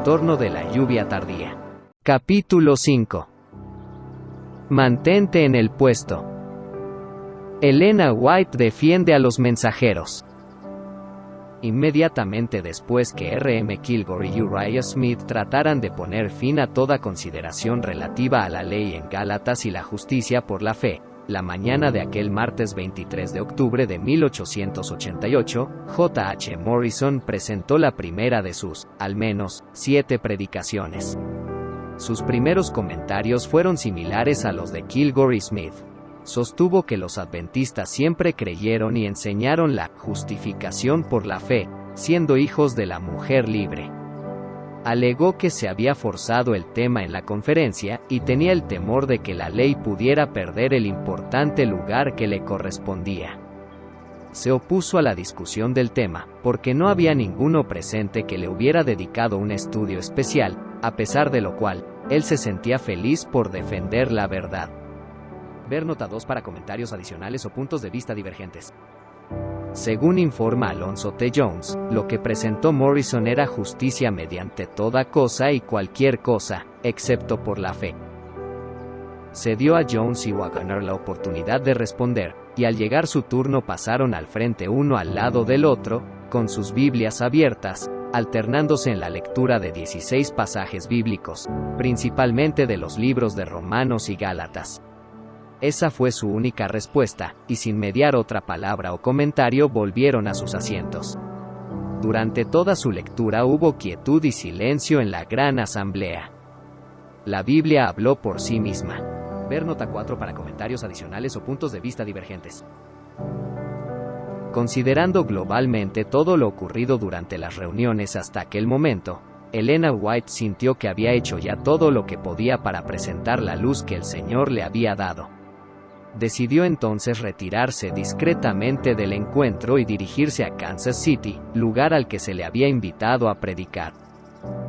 retorno de la lluvia tardía. Capítulo 5. Mantente en el puesto. Elena White defiende a los mensajeros. Inmediatamente después que R.M. Kilgore y Uriah Smith trataran de poner fin a toda consideración relativa a la ley en Gálatas y la justicia por la fe, la mañana de aquel martes 23 de octubre de 1888, J. H. Morrison presentó la primera de sus, al menos, 7 predicaciones. Sus primeros comentarios fueron similares a los de Kilgore y Smith. Sostuvo que los adventistas siempre creyeron y enseñaron la justificación por la fe, siendo hijos de la mujer libre. Alegó que se había forzado el tema en la conferencia y tenía el temor de que la ley pudiera perder el importante lugar que le correspondía. Se opuso a la discusión del tema, porque no había ninguno presente que le hubiera dedicado un estudio especial, a pesar de lo cual, él se sentía feliz por defender la verdad. Ver nota 2 para comentarios adicionales o puntos de vista divergentes. Según informa Alonzo T. Jones, lo que presentó Morrison era justicia mediante toda cosa y cualquier cosa, excepto por la fe. Se dio a Jones y Waggoner la oportunidad de responder, y al llegar su turno pasaron al frente uno al lado del otro, con sus Biblias abiertas, alternándose en la lectura de 16 pasajes bíblicos, principalmente de los libros de Romanos y Gálatas. Esa fue su única respuesta, y sin mediar otra palabra o comentario volvieron a sus asientos. Durante toda su lectura hubo quietud y silencio en la gran asamblea. La Biblia habló por sí misma. Ver nota 4 para comentarios adicionales o puntos de vista divergentes. Considerando globalmente todo lo ocurrido durante las reuniones hasta aquel momento, Elena White sintió que había hecho ya todo lo que podía para presentar la luz que el Señor le había dado. Decidió entonces retirarse discretamente del encuentro y dirigirse a Kansas City, lugar al que se le había invitado a predicar.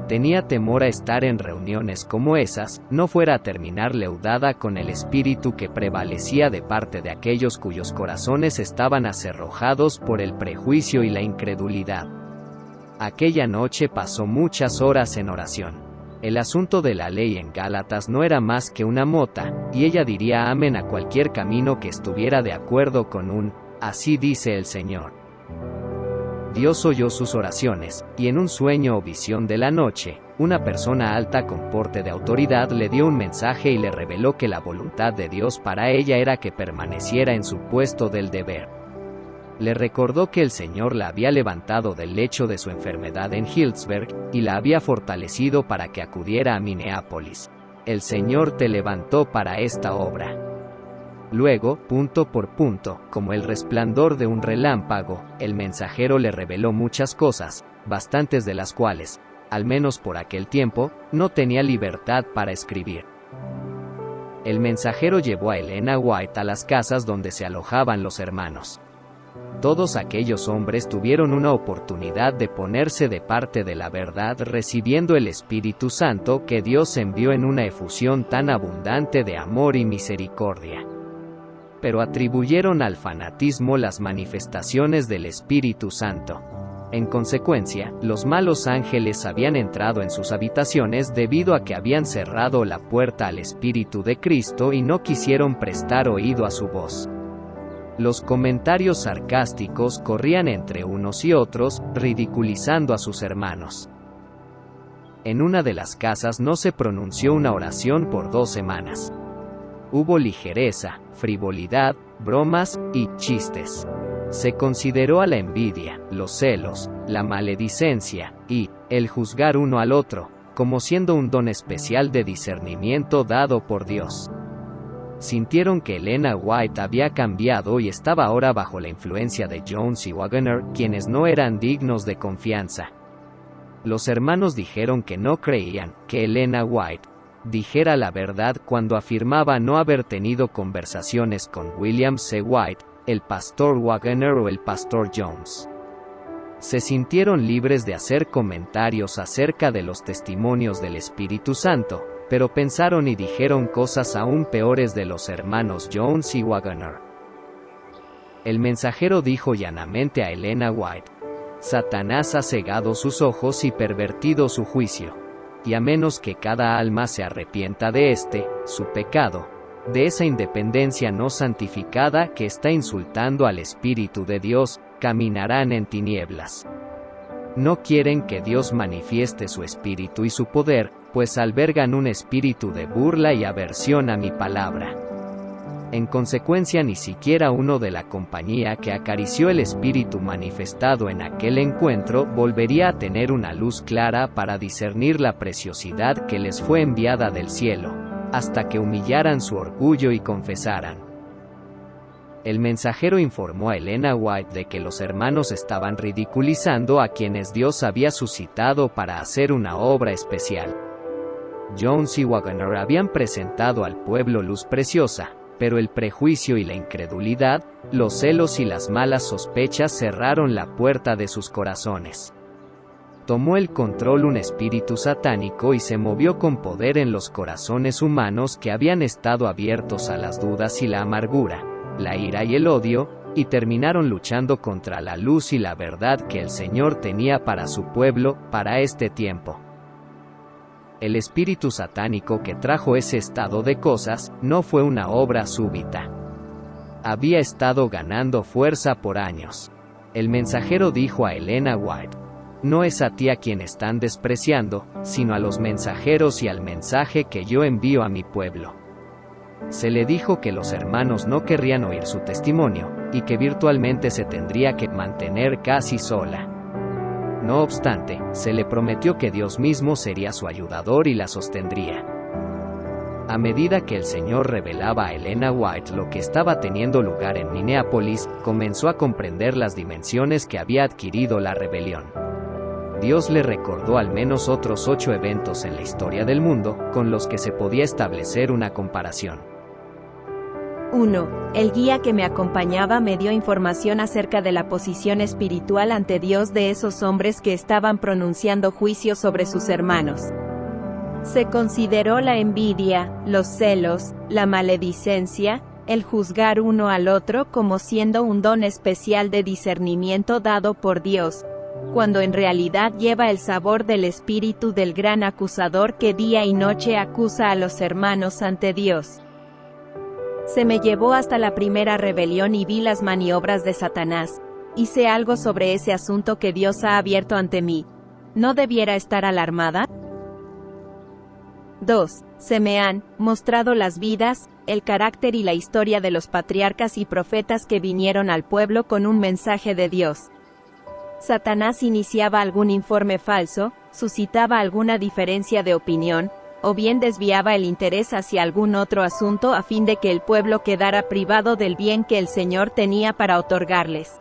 Tenía temor a estar en reuniones como esas, no fuera a terminar leudada con el espíritu que prevalecía de parte de aquellos cuyos corazones estaban acerrojados por el prejuicio y la incredulidad. Aquella noche pasó muchas horas en oración. El asunto de la ley en Gálatas no era más que una mota, y ella diría amén a cualquier camino que estuviera de acuerdo con un «así dice el Señor». Dios oyó sus oraciones, y en un sueño o visión de la noche, una persona alta con porte de autoridad le dio un mensaje y le reveló que la voluntad de Dios para ella era que permaneciera en su puesto del deber. Le recordó que el Señor la había levantado del lecho de su enfermedad en Healdsburg, y la había fortalecido para que acudiera a Minneapolis. El Señor te levantó para esta obra. Luego, punto por punto, como el resplandor de un relámpago, el mensajero le reveló muchas cosas, bastantes de las cuales, al menos por aquel tiempo, no tenía libertad para escribir. El mensajero llevó a Elena White a las casas donde se alojaban los hermanos. Todos aquellos hombres tuvieron una oportunidad de ponerse de parte de la verdad recibiendo el Espíritu Santo que Dios envió en una efusión tan abundante de amor y misericordia. Pero atribuyeron al fanatismo las manifestaciones del Espíritu Santo. En consecuencia, los malos ángeles habían entrado en sus habitaciones debido a que habían cerrado la puerta al Espíritu de Cristo y no quisieron prestar oído a su voz. Los comentarios sarcásticos corrían entre unos y otros, ridiculizando a sus hermanos. En una de las casas no se pronunció una oración por 2 semanas. Hubo ligereza, frivolidad, bromas y chistes. Se consideró a la envidia, los celos, la maledicencia y el juzgar uno al otro, como siendo un don especial de discernimiento dado por Dios. Sintieron que Elena White había cambiado y estaba ahora bajo la influencia de Jones y Waggoner, quienes no eran dignos de confianza. Los hermanos dijeron que no creían que Elena White dijera la verdad cuando afirmaba no haber tenido conversaciones con William C. White, el pastor Waggoner o el pastor Jones. Se sintieron libres de hacer comentarios acerca de los testimonios del Espíritu Santo, pero pensaron y dijeron cosas aún peores de los hermanos Jones y Waggoner. El mensajero dijo llanamente a Elena White: Satanás ha cegado sus ojos y pervertido su juicio. y a menos que cada alma se arrepienta de su pecado, de esa independencia no santificada que está insultando al Espíritu de Dios, caminarán en tinieblas. No quieren que Dios manifieste su espíritu y su poder, pues albergan un espíritu de burla y aversión a mi palabra. En consecuencia, ni siquiera uno de la compañía que acarició el espíritu manifestado en aquel encuentro volvería a tener una luz clara para discernir la preciosidad que les fue enviada del cielo, hasta que humillaran su orgullo y confesaran. El mensajero informó a Elena White de que los hermanos estaban ridiculizando a quienes Dios había suscitado para hacer una obra especial. Jones y Wagner habían presentado al pueblo luz preciosa, pero el prejuicio y la incredulidad, los celos y las malas sospechas cerraron la puerta de sus corazones. Tomó el control un espíritu satánico y se movió con poder en los corazones humanos que habían estado abiertos a las dudas y la amargura, la ira y el odio, y terminaron luchando contra la luz y la verdad que el Señor tenía para su pueblo, para este tiempo. El espíritu satánico que trajo ese estado de cosas, no fue una obra súbita. Había estado ganando fuerza por años. El mensajero dijo a Elena White: no es a ti a quien están despreciando, sino a los mensajeros y al mensaje que yo envío a mi pueblo. Se le dijo que los hermanos no querrían oír su testimonio, y que virtualmente se tendría que mantener casi sola. No obstante, se le prometió que Dios mismo sería su ayudador y la sostendría. A medida que el Señor revelaba a Elena White lo que estaba teniendo lugar en Minneapolis, comenzó a comprender las dimensiones que había adquirido la rebelión. Dios le recordó al menos otros 8 eventos en la historia del mundo, con los que se podía establecer una comparación. 1. El guía que me acompañaba me dio información acerca de la posición espiritual ante Dios de esos hombres que estaban pronunciando juicio sobre sus hermanos. Se consideró la envidia, los celos, la maledicencia, el juzgar uno al otro como siendo un don especial de discernimiento dado por Dios, cuando en realidad lleva el sabor del espíritu del gran acusador que día y noche acusa a los hermanos ante Dios. Se me llevó hasta la primera rebelión y vi las maniobras de Satanás. Hice algo sobre ese asunto que Dios ha abierto ante mí. ¿No debiera estar alarmada? 2. Se me han mostrado las vidas, el carácter y la historia de los patriarcas y profetas que vinieron al pueblo con un mensaje de Dios. Satanás iniciaba algún informe falso, suscitaba alguna diferencia de opinión, o bien desviaba el interés hacia algún otro asunto a fin de que el pueblo quedara privado del bien que el Señor tenía para otorgarles.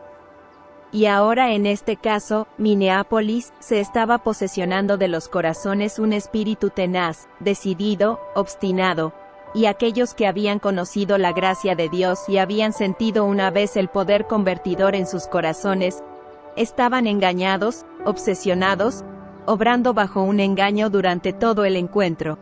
Y ahora en este caso, Minneapolis, se estaba posesionando de los corazones un espíritu tenaz, decidido, obstinado, y aquellos que habían conocido la gracia de Dios y habían sentido una vez el poder convertidor en sus corazones, estaban engañados, obsesionados, obrando bajo un engaño durante todo el encuentro.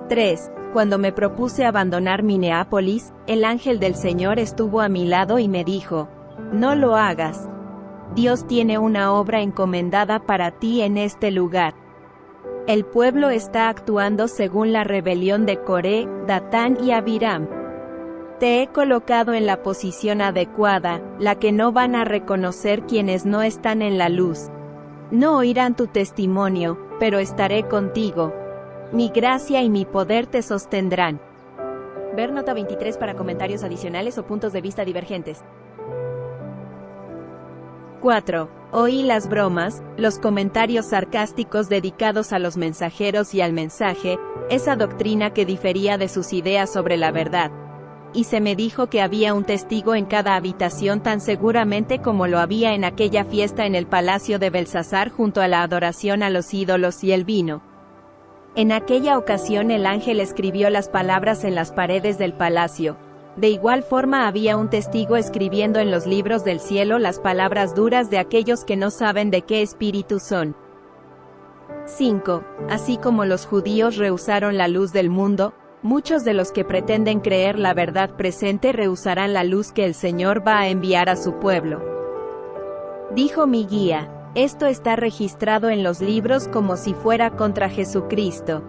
3. Cuando me propuse abandonar Minneapolis, el ángel del Señor estuvo a mi lado y me dijo: no lo hagas. Dios tiene una obra encomendada para ti en este lugar. El pueblo está actuando según la rebelión de Coré, Datán y Abiram. Te he colocado en la posición adecuada, la que no van a reconocer quienes no están en la luz. No oirán tu testimonio, pero estaré contigo. Mi gracia y mi poder te sostendrán. Ver nota 23 para comentarios adicionales o puntos de vista divergentes. 4. Oí las bromas, los comentarios sarcásticos dedicados a los mensajeros y al mensaje, esa doctrina que difería de sus ideas sobre la verdad. Y se me dijo que había un testigo en cada habitación tan seguramente como lo había en aquella fiesta en el palacio de Belsasar junto a la adoración a los ídolos y el vino. En aquella ocasión el ángel escribió las palabras en las paredes del palacio. De igual forma había un testigo escribiendo en los libros del cielo las palabras duras de aquellos que no saben de qué espíritu son. 5. Así como los judíos rehusaron la luz del mundo, muchos de los que pretenden creer la verdad presente rehusarán la luz que el Señor va a enviar a su pueblo. Dijo mi guía: Esto está registrado en los libros como si fuera contra Jesucristo.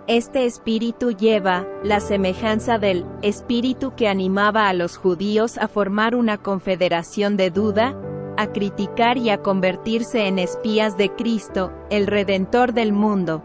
Este espíritu lleva la semejanza del espíritu que animaba a los judíos a formar una confederación de duda, a criticar y a convertirse en espías de Cristo, el Redentor del mundo.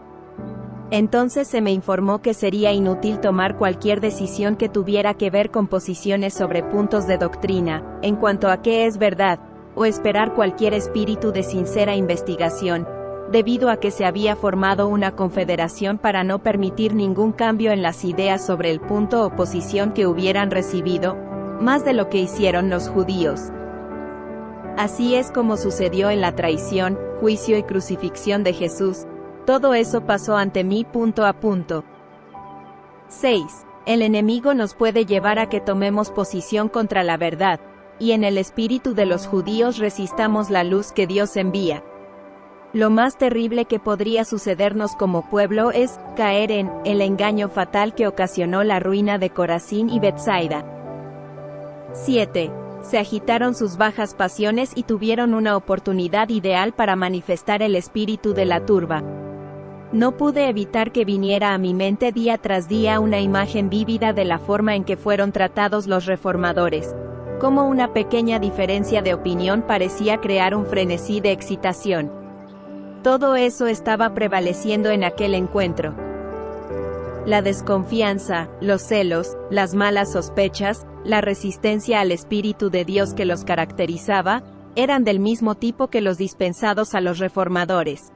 Entonces se me informó que sería inútil tomar cualquier decisión que tuviera que ver con posiciones sobre puntos de doctrina, en cuanto a qué es verdad, o esperar cualquier espíritu de sincera investigación, debido a que se había formado una confederación para no permitir ningún cambio en las ideas sobre el punto o posición que hubieran recibido, más de lo que hicieron los judíos. Así es como sucedió en la traición, juicio y crucifixión de Jesús. Todo eso pasó ante mí punto a punto. 6. El enemigo nos puede llevar a que tomemos posición contra la verdad, y en el espíritu de los judíos resistamos la luz que Dios envía. Lo más terrible que podría sucedernos como pueblo es caer en el engaño fatal que ocasionó la ruina de Corazín y Betsaida. 7. Se agitaron sus bajas pasiones y tuvieron una oportunidad ideal para manifestar el espíritu de la turba. No pude evitar que viniera a mi mente día tras día una imagen vívida de la forma en que fueron tratados los reformadores, como una pequeña diferencia de opinión parecía crear un frenesí de excitación. Todo eso estaba prevaleciendo en aquel encuentro. La desconfianza, los celos, las malas sospechas, la resistencia al Espíritu de Dios que los caracterizaba, eran del mismo tipo que los dispensados a los reformadores.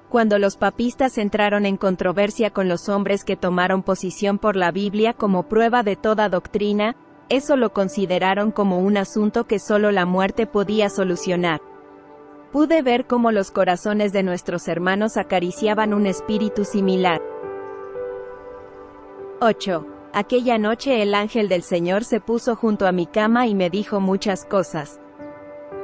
Cuando los papistas entraron en controversia con los hombres que tomaron posición por la Biblia como prueba de toda doctrina, eso lo consideraron como un asunto que solo la muerte podía solucionar. Pude ver cómo los corazones de nuestros hermanos acariciaban un espíritu similar. 8. Aquella noche el ángel del Señor se puso junto a mi cama y me dijo muchas cosas.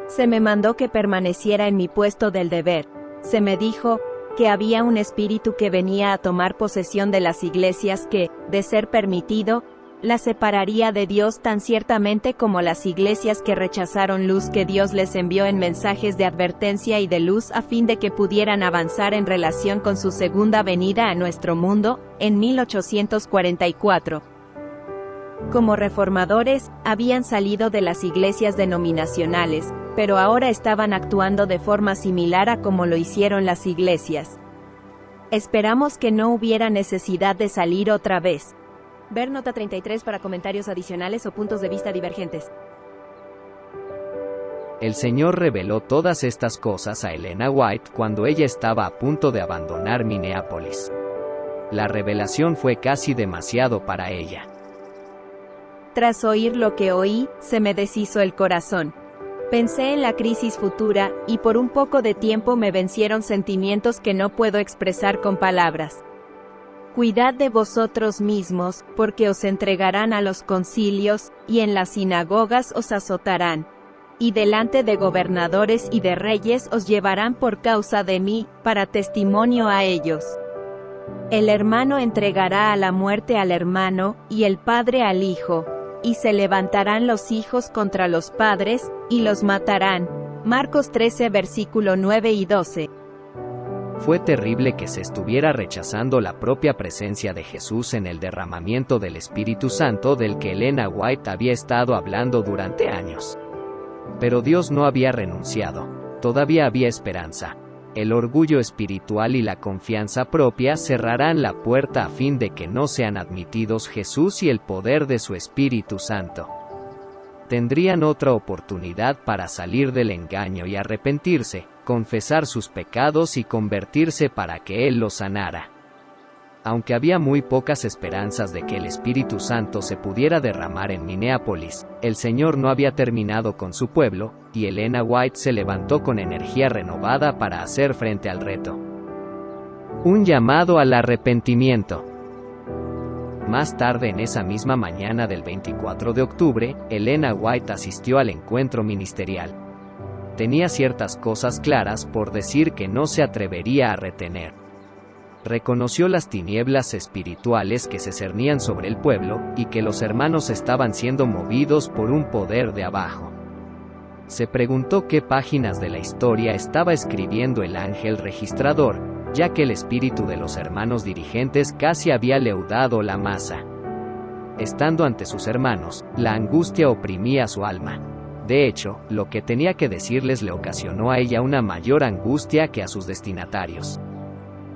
Se me mandó que permaneciera en mi puesto del deber. Se me dijo que había un espíritu que venía a tomar posesión de las iglesias que, de ser permitido, la separaría de Dios tan ciertamente como las iglesias que rechazaron luz que Dios les envió en mensajes de advertencia y de luz a fin de que pudieran avanzar en relación con su segunda venida a nuestro mundo, en 1844. Como reformadores, habían salido de las iglesias denominacionales, pero ahora estaban actuando de forma similar a como lo hicieron las iglesias. Esperamos que no hubiera necesidad de salir otra vez. Ver nota 33 para comentarios adicionales o puntos de vista divergentes. El Señor reveló todas estas cosas a Elena White cuando ella estaba a punto de abandonar Minneapolis. La revelación fue casi demasiado para ella. Tras oír lo que oí, se me deshizo el corazón. Pensé en la crisis futura, y por un poco de tiempo me vencieron sentimientos que no puedo expresar con palabras. Cuidad de vosotros mismos, porque os entregarán a los concilios, y en las sinagogas os azotarán. Y delante de gobernadores y de reyes os llevarán por causa de mí, para testimonio a ellos. El hermano entregará a la muerte al hermano, y el padre al hijo. Y se levantarán los hijos contra los padres, y los matarán. Marcos 13 versículo 9 y 12. Fue terrible que se estuviera rechazando la propia presencia de Jesús en el derramamiento del Espíritu Santo del que Elena White había estado hablando durante años. Pero Dios no había renunciado, todavía había esperanza. El orgullo espiritual y la confianza propia cerrarán la puerta a fin de que no sean admitidos Jesús y el poder de su Espíritu Santo. Tendrían otra oportunidad para salir del engaño y arrepentirse, confesar sus pecados y convertirse para que Él los sanara. Aunque había muy pocas esperanzas de que el Espíritu Santo se pudiera derramar en Minneapolis, el Señor no había terminado con su pueblo, y Elena White se levantó con energía renovada para hacer frente al reto. Un llamado al arrepentimiento. Más tarde en esa misma mañana del 24 de octubre, Elena White asistió al encuentro ministerial. Tenía ciertas cosas claras por decir que no se atrevería a retener. Reconoció las tinieblas espirituales que se cernían sobre el pueblo, y que los hermanos estaban siendo movidos por un poder de abajo. Se preguntó qué páginas de la historia estaba escribiendo el ángel registrador, ya que el espíritu de los hermanos dirigentes casi había leudado la masa. Estando ante sus hermanos, la angustia oprimía su alma. De hecho, lo que tenía que decirles le ocasionó a ella una mayor angustia que a sus destinatarios.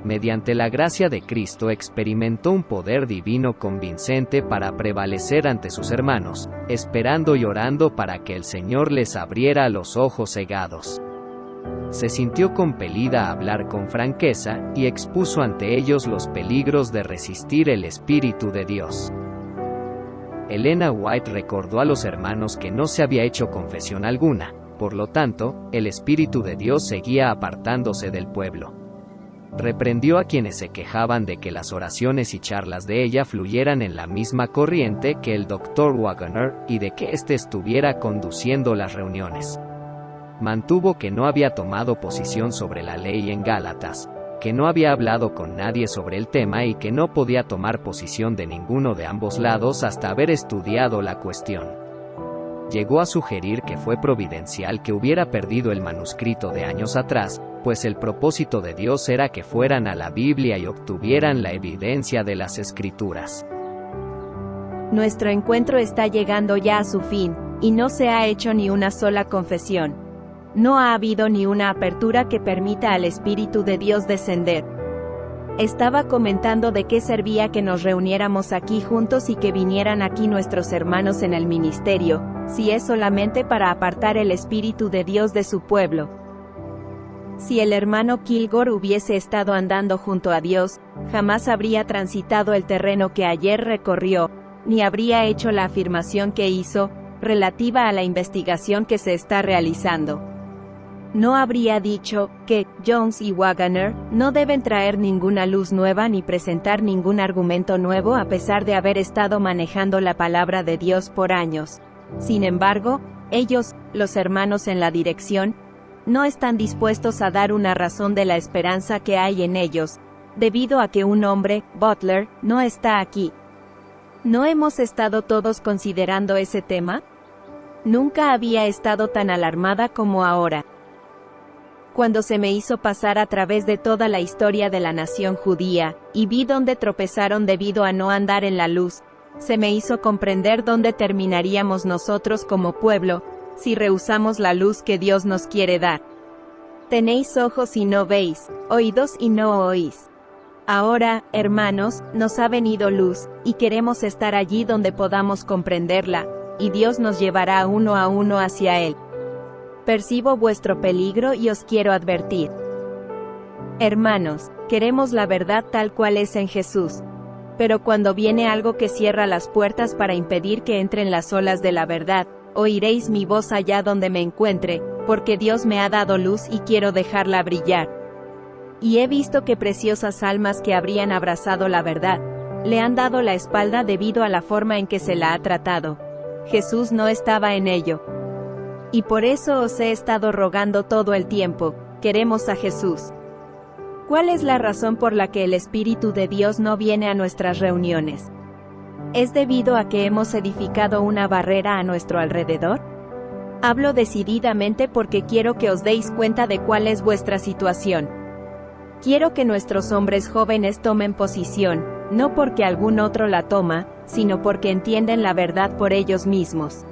Mediante la gracia de Cristo experimentó un poder divino convincente para prevalecer ante sus hermanos, esperando y orando para que el Señor les abriera los ojos cegados. Se sintió compelida a hablar con franqueza, y expuso ante ellos los peligros de resistir el Espíritu de Dios. Elena White recordó a los hermanos que no se había hecho confesión alguna, por lo tanto, el Espíritu de Dios seguía apartándose del pueblo. Reprendió a quienes se quejaban de que las oraciones y charlas de ella fluyeran en la misma corriente que el Dr. Waggoner, y de que éste estuviera conduciendo las reuniones. Mantuvo que no había tomado posición sobre la ley en Gálatas, que no había hablado con nadie sobre el tema y que no podía tomar posición de ninguno de ambos lados hasta haber estudiado la cuestión. Llegó a sugerir que fue providencial que hubiera perdido el manuscrito de años atrás, pues el propósito de Dios era que fueran a la Biblia y obtuvieran la evidencia de las Escrituras. Nuestro encuentro está llegando ya a su fin, y no se ha hecho ni una sola confesión. No ha habido ni una apertura que permita al Espíritu de Dios descender. Estaba comentando de qué servía que nos reuniéramos aquí juntos y que vinieran aquí nuestros hermanos en el ministerio, si es solamente para apartar el Espíritu de Dios de su pueblo. Si el hermano Kilgore hubiese estado andando junto a Dios, jamás habría transitado el terreno que ayer recorrió, ni habría hecho la afirmación que hizo, relativa a la investigación que se está realizando. No habría dicho que Jones y Waggoner no deben traer ninguna luz nueva ni presentar ningún argumento nuevo a pesar de haber estado manejando la palabra de Dios por años. Sin embargo, ellos, los hermanos en la dirección, no están dispuestos a dar una razón de la esperanza que hay en ellos, debido a que un hombre, Butler, no está aquí. ¿No hemos estado todos considerando ese tema? Nunca había estado tan alarmada como ahora. Cuando se me hizo pasar a través de toda la historia de la nación judía, y vi dónde tropezaron debido a no andar en la luz, se me hizo comprender dónde terminaríamos nosotros como pueblo, si rehusamos la luz que Dios nos quiere dar. Tenéis ojos y no veis, oídos y no oís. Ahora, hermanos, nos ha venido luz, y queremos estar allí donde podamos comprenderla, y Dios nos llevará uno a uno hacia Él. Percibo vuestro peligro y os quiero advertir. Hermanos, queremos la verdad tal cual es en Jesús. Pero cuando viene algo que cierra las puertas para impedir que entren las olas de la verdad, oiréis mi voz allá donde me encuentre, porque Dios me ha dado luz y quiero dejarla brillar. Y he visto que preciosas almas que habrían abrazado la verdad, le han dado la espalda debido a la forma en que se la ha tratado. Jesús no estaba en ello. Y por eso os he estado rogando todo el tiempo, queremos a Jesús. ¿Cuál es la razón por la que el Espíritu de Dios no viene a nuestras reuniones? ¿Es debido a que hemos edificado una barrera a nuestro alrededor? Hablo decididamente porque quiero que os deis cuenta de cuál es vuestra situación. Quiero que nuestros hombres jóvenes tomen posición, no porque algún otro la toma, sino porque entienden la verdad por ellos mismos.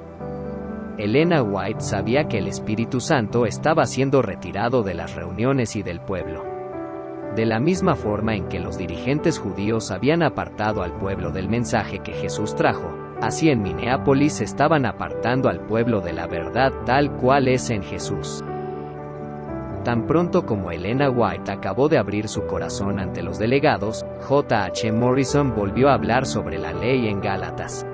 Elena White sabía que el Espíritu Santo estaba siendo retirado de las reuniones y del pueblo. De la misma forma en que los dirigentes judíos habían apartado al pueblo del mensaje que Jesús trajo, así en Minneapolis estaban apartando al pueblo de la verdad tal cual es en Jesús. Tan pronto como Elena White acabó de abrir su corazón ante los delegados, J.H. Morrison volvió a hablar sobre la ley en Gálatas.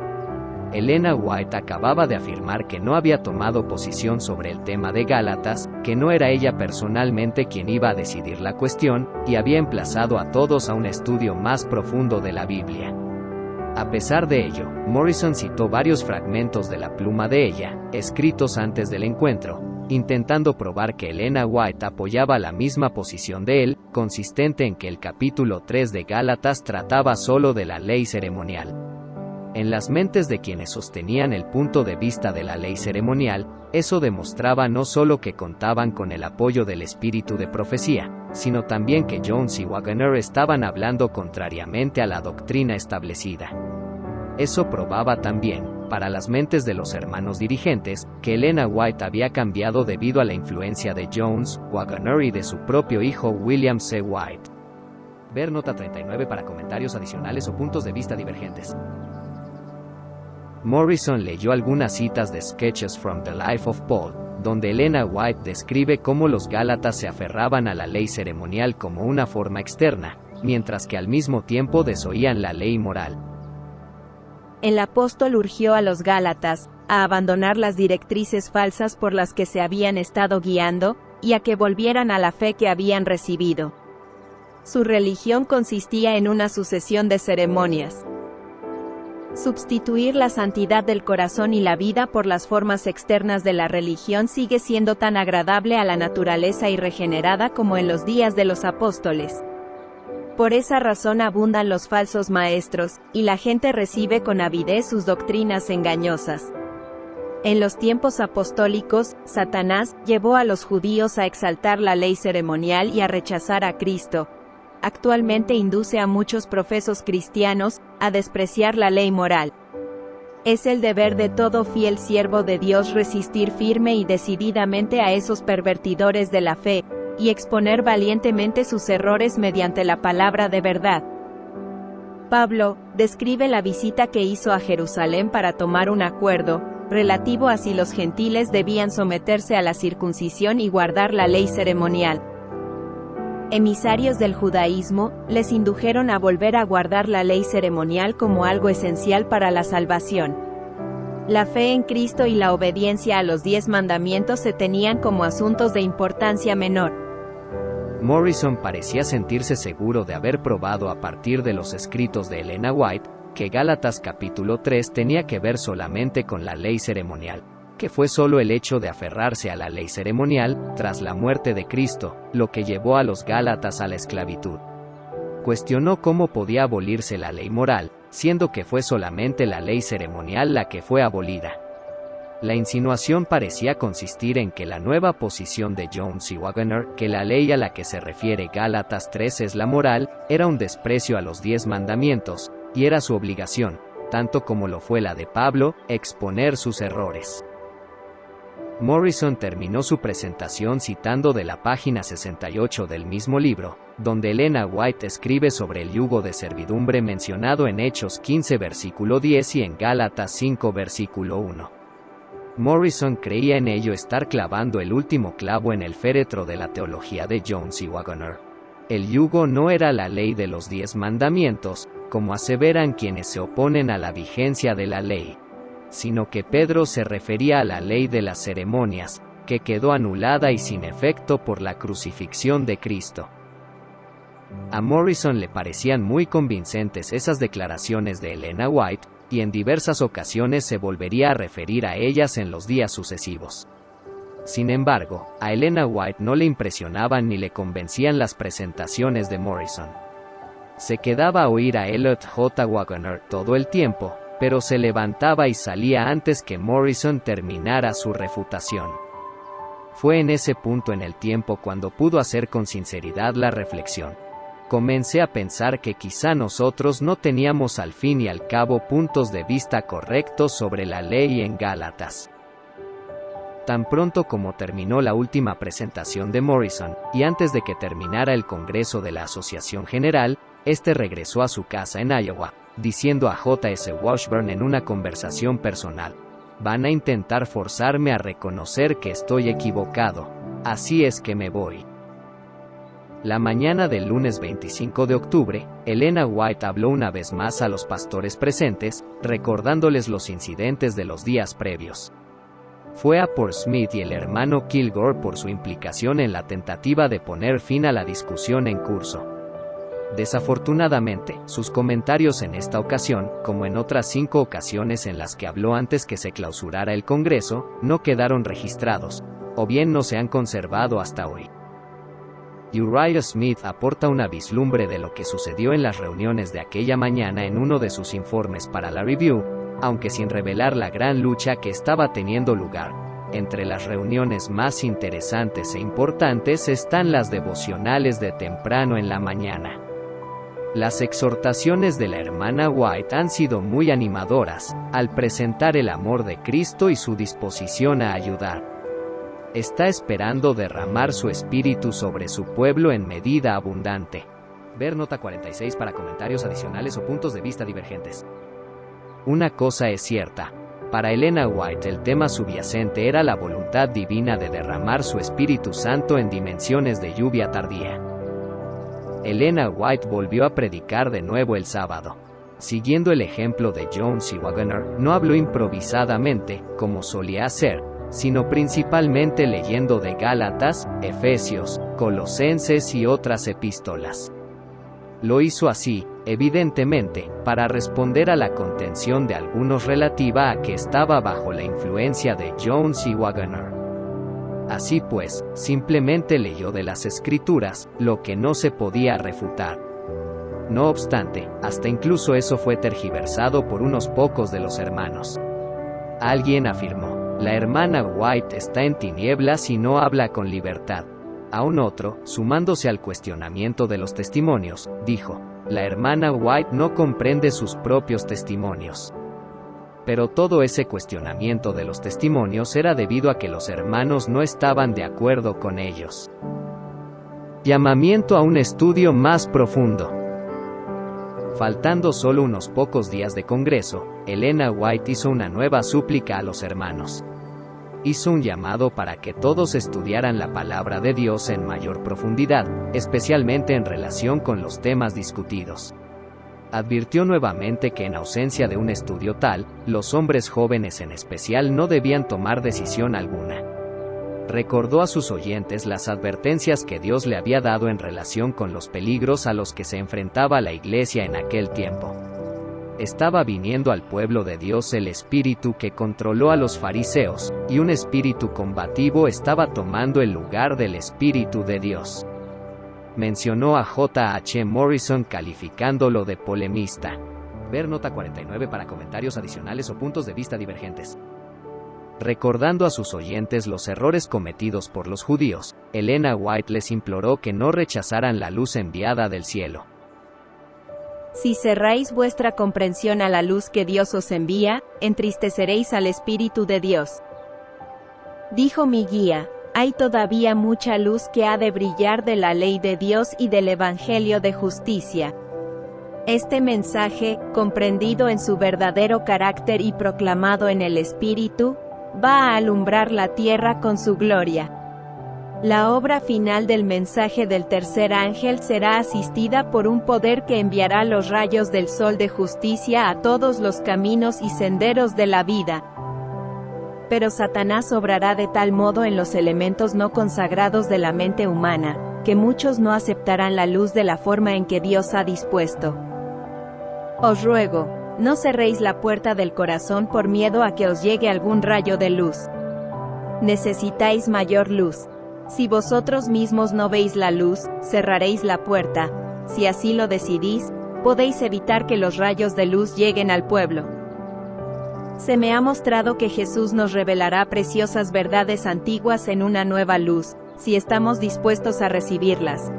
Elena White acababa de afirmar que no había tomado posición sobre el tema de Gálatas, que no era ella personalmente quien iba a decidir la cuestión, y había emplazado a todos a un estudio más profundo de la Biblia. A pesar de ello, Morrison citó varios fragmentos de la pluma de ella, escritos antes del encuentro, intentando probar que Elena White apoyaba la misma posición de él, consistente en que el capítulo 3 de Gálatas trataba solo de la ley ceremonial. En las mentes de quienes sostenían el punto de vista de la ley ceremonial, eso demostraba no solo que contaban con el apoyo del espíritu de profecía, sino también que Jones y Waggoner estaban hablando contrariamente a la doctrina establecida. Eso probaba también, para las mentes de los hermanos dirigentes, que Elena White había cambiado debido a la influencia de Jones, Waggoner y de su propio hijo William C. White. Ver nota 39 para comentarios adicionales o puntos de vista divergentes. Morrison leyó algunas citas de Sketches from the Life of Paul, donde Elena White describe cómo los gálatas se aferraban a la ley ceremonial como una forma externa, mientras que al mismo tiempo desoían la ley moral. El apóstol urgió a los gálatas a abandonar las directrices falsas por las que se habían estado guiando, y a que volvieran a la fe que habían recibido. Su religión consistía en una sucesión de ceremonias. Sustituir la santidad del corazón y la vida por las formas externas de la religión sigue siendo tan agradable a la naturaleza irregenerada como en los días de los apóstoles. Por esa razón abundan los falsos maestros, y la gente recibe con avidez sus doctrinas engañosas. En los tiempos apostólicos, Satanás llevó a los judíos a exaltar la ley ceremonial y a rechazar a Cristo. Actualmente induce a muchos profesos cristianos a despreciar la ley moral. Es el deber de todo fiel siervo de Dios resistir firme y decididamente a esos pervertidores de la fe, y exponer valientemente sus errores mediante la palabra de verdad. Pablo describe la visita que hizo a Jerusalén para tomar un acuerdo relativo a si los gentiles debían someterse a la circuncisión y guardar la ley ceremonial. Emisarios del judaísmo les indujeron a volver a guardar la ley ceremonial como algo esencial para la salvación. La fe en Cristo y la obediencia a los 10 mandamientos se tenían como asuntos de importancia menor. Morrison parecía sentirse seguro de haber probado a partir de los escritos de Elena White, que Gálatas capítulo 3 tenía que ver solamente con la ley ceremonial, que fue solo el hecho de aferrarse a la ley ceremonial, tras la muerte de Cristo, lo que llevó a los gálatas a la esclavitud. Cuestionó cómo podía abolirse la ley moral, siendo que fue solamente la ley ceremonial la que fue abolida. La insinuación parecía consistir en que la nueva posición de Jones y Waggoner, que la ley a la que se refiere Gálatas 3 es la moral, era un desprecio a los 10 mandamientos, y era su obligación, tanto como lo fue la de Pablo, exponer sus errores. Morrison terminó su presentación citando de la página 68 del mismo libro, donde Elena White escribe sobre el yugo de servidumbre mencionado en Hechos 15 versículo 10 y en Gálatas 5 versículo 1. Morrison creía en ello estar clavando el último clavo en el féretro de la teología de Jones y Waggoner. El yugo no era la ley de los 10 mandamientos, como aseveran quienes se oponen a la vigencia de la ley, sino que Pedro se refería a la ley de las ceremonias, que quedó anulada y sin efecto por la crucifixión de Cristo. A Morrison le parecían muy convincentes esas declaraciones de Elena White, y en diversas ocasiones se volvería a referir a ellas en los días sucesivos. Sin embargo, a Elena White no le impresionaban ni le convencían las presentaciones de Morrison. Se quedaba a oír a Elliot J. Waggoner todo el tiempo, pero se levantaba y salía antes que Morrison terminara su refutación. Fue en ese punto en el tiempo cuando pudo hacer con sinceridad la reflexión. Comencé a pensar que quizá nosotros no teníamos al fin y al cabo puntos de vista correctos sobre la ley en Gálatas. Tan pronto como terminó la última presentación de Morrison, y antes de que terminara el Congreso de la Asociación General, este regresó a su casa en Iowa, diciendo a J.S. Washburn en una conversación personal: «Van a intentar forzarme a reconocer que estoy equivocado, así es que me voy». La mañana del lunes 25 de octubre, Elena White habló una vez más a los pastores presentes, recordándoles los incidentes de los días previos. Fue a por Smith y el hermano Kilgore por su implicación en la tentativa de poner fin a la discusión en curso. Desafortunadamente, sus comentarios en esta ocasión, como en otras 5 ocasiones en las que habló antes que se clausurara el Congreso, no quedaron registrados, o bien no se han conservado hasta hoy. Uriah Smith aporta una vislumbre de lo que sucedió en las reuniones de aquella mañana en uno de sus informes para la Review, aunque sin revelar la gran lucha que estaba teniendo lugar. Entre las reuniones más interesantes e importantes están las devocionales de temprano en la mañana. Las exhortaciones de la hermana White han sido muy animadoras, al presentar el amor de Cristo y su disposición a ayudar. Está esperando derramar su espíritu sobre su pueblo en medida abundante. Ver nota 46 para comentarios adicionales o puntos de vista divergentes. Una cosa es cierta. Para Elena White el tema subyacente era la voluntad divina de derramar su Espíritu Santo en dimensiones de lluvia tardía. Elena White volvió a predicar de nuevo el sábado. Siguiendo el ejemplo de Jones y Waggoner, no habló improvisadamente, como solía hacer, sino principalmente leyendo de Gálatas, Efesios, Colosenses y otras epístolas. Lo hizo así, evidentemente, para responder a la contención de algunos relativa a que estaba bajo la influencia de Jones y Waggoner. Así pues, simplemente leyó de las Escrituras, lo que no se podía refutar. No obstante, hasta incluso eso fue tergiversado por unos pocos de los hermanos. Alguien afirmó, la hermana White está en tinieblas y no habla con libertad. A un otro, sumándose al cuestionamiento de los testimonios, dijo, la hermana White no comprende sus propios testimonios. Pero todo ese cuestionamiento de los testimonios era debido a que los hermanos no estaban de acuerdo con ellos. Llamamiento a un estudio más profundo. Faltando solo unos pocos días de congreso, Elena White hizo una nueva súplica a los hermanos. Hizo un llamado para que todos estudiaran la palabra de Dios en mayor profundidad, especialmente en relación con los temas discutidos. Advirtió nuevamente que en ausencia de un estudio tal, los hombres jóvenes en especial no debían tomar decisión alguna. Recordó a sus oyentes las advertencias que Dios le había dado en relación con los peligros a los que se enfrentaba la iglesia en aquel tiempo. Estaba viniendo al pueblo de Dios el espíritu que controló a los fariseos, y un espíritu combativo estaba tomando el lugar del espíritu de Dios. Mencionó a J. H. Morrison calificándolo de polemista. Ver nota 49 para comentarios adicionales o puntos de vista divergentes. Recordando a sus oyentes los errores cometidos por los judíos, Elena White les imploró que no rechazaran la luz enviada del cielo. Si cerráis vuestra comprensión a la luz que Dios os envía, entristeceréis al Espíritu de Dios. Dijo mi guía, hay todavía mucha luz que ha de brillar de la ley de Dios y del Evangelio de justicia. Este mensaje, comprendido en su verdadero carácter y proclamado en el Espíritu, va a alumbrar la tierra con su gloria. La obra final del mensaje del tercer ángel será asistida por un poder que enviará los rayos del sol de justicia a todos los caminos y senderos de la vida. Pero Satanás obrará de tal modo en los elementos no consagrados de la mente humana, que muchos no aceptarán la luz de la forma en que Dios ha dispuesto. Os ruego, no cerréis la puerta del corazón por miedo a que os llegue algún rayo de luz. Necesitáis mayor luz. Si vosotros mismos no veis la luz, cerraréis la puerta. Si así lo decidís, podéis evitar que los rayos de luz lleguen al pueblo. Se me ha mostrado que Jesús nos revelará preciosas verdades antiguas en una nueva luz, si estamos dispuestos a recibirlas.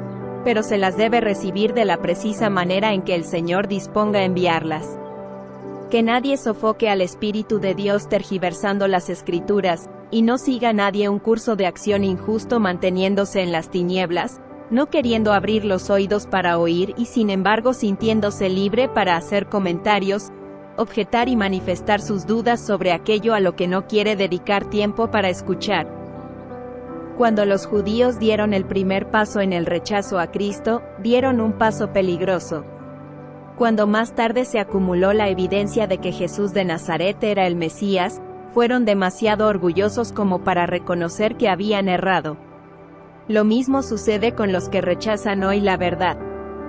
Pero se las debe recibir de la precisa manera en que el Señor disponga enviarlas. Que nadie sofoque al Espíritu de Dios tergiversando las Escrituras, y no siga nadie un curso de acción injusto manteniéndose en las tinieblas, no queriendo abrir los oídos para oír y sin embargo sintiéndose libre para hacer comentarios, objetar y manifestar sus dudas sobre aquello a lo que no quiere dedicar tiempo para escuchar. Cuando los judíos dieron el primer paso en el rechazo a Cristo, dieron un paso peligroso. Cuando más tarde se acumuló la evidencia de que Jesús de Nazaret era el Mesías, fueron demasiado orgullosos como para reconocer que habían errado. Lo mismo sucede con los que rechazan hoy la verdad.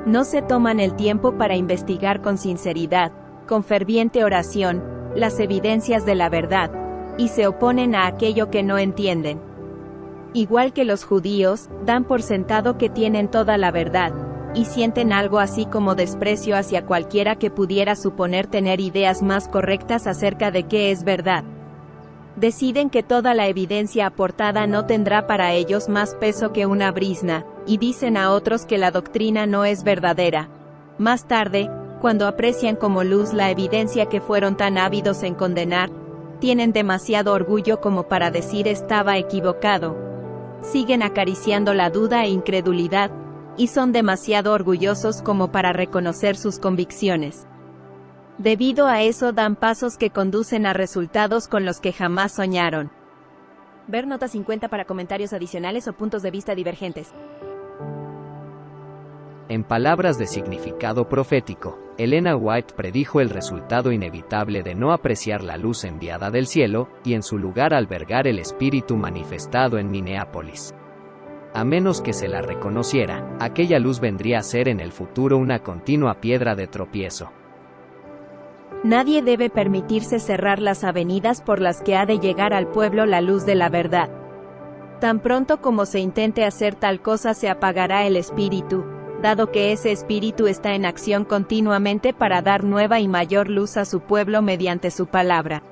No se toman el tiempo para investigar con sinceridad, con ferviente oración, las evidencias de la verdad, y se oponen a aquello que no entienden. Igual que los judíos, dan por sentado que tienen toda la verdad, y sienten algo así como desprecio hacia cualquiera que pudiera suponer tener ideas más correctas acerca de qué es verdad. Deciden que toda la evidencia aportada no tendrá para ellos más peso que una brizna, y dicen a otros que la doctrina no es verdadera. Más tarde, cuando aprecian como luz la evidencia que fueron tan ávidos en condenar, tienen demasiado orgullo como para decir estaba equivocado. Siguen acariciando la duda e incredulidad, y son demasiado orgullosos como para reconocer sus convicciones. Debido a eso dan pasos que conducen a resultados con los que jamás soñaron. Ver nota 50 para comentarios adicionales o puntos de vista divergentes. En palabras de significado profético, Elena White predijo el resultado inevitable de no apreciar la luz enviada del cielo, y en su lugar albergar el espíritu manifestado en Minneapolis. A menos que se la reconociera, aquella luz vendría a ser en el futuro una continua piedra de tropiezo. Nadie debe permitirse cerrar las avenidas por las que ha de llegar al pueblo la luz de la verdad. Tan pronto como se intente hacer tal cosa se apagará el espíritu, dado que ese espíritu está en acción continuamente para dar nueva y mayor luz a su pueblo mediante su palabra.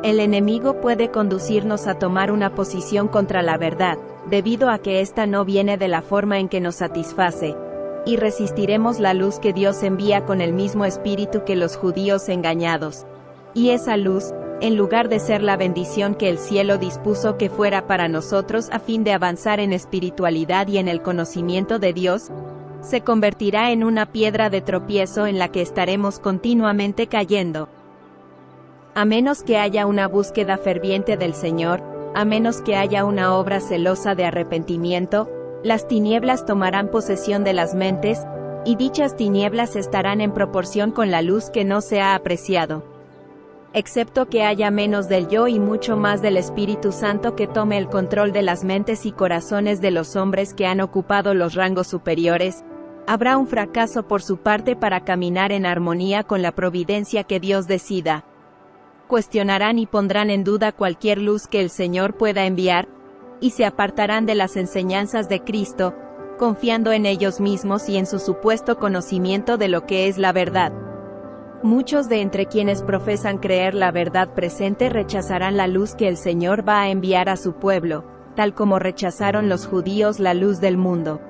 El enemigo puede conducirnos a tomar una posición contra la verdad, debido a que ésta no viene de la forma en que nos satisface, y resistiremos la luz que Dios envía con el mismo espíritu que los judíos engañados. Y esa luz, en lugar de ser la bendición que el cielo dispuso que fuera para nosotros a fin de avanzar en espiritualidad y en el conocimiento de Dios, se convertirá en una piedra de tropiezo en la que estaremos continuamente cayendo. A menos que haya una búsqueda ferviente del Señor, a menos que haya una obra celosa de arrepentimiento, las tinieblas tomarán posesión de las mentes, y dichas tinieblas estarán en proporción con la luz que no se ha apreciado. Excepto que haya menos del yo y mucho más del Espíritu Santo que tome el control de las mentes y corazones de los hombres que han ocupado los rangos superiores, habrá un fracaso por su parte para caminar en armonía con la providencia que Dios decida. Cuestionarán y pondrán en duda cualquier luz que el Señor pueda enviar, y se apartarán de las enseñanzas de Cristo, confiando en ellos mismos y en su supuesto conocimiento de lo que es la verdad. Muchos de entre quienes profesan creer la verdad presente rechazarán la luz que el Señor va a enviar a su pueblo, tal como rechazaron los judíos la luz del mundo.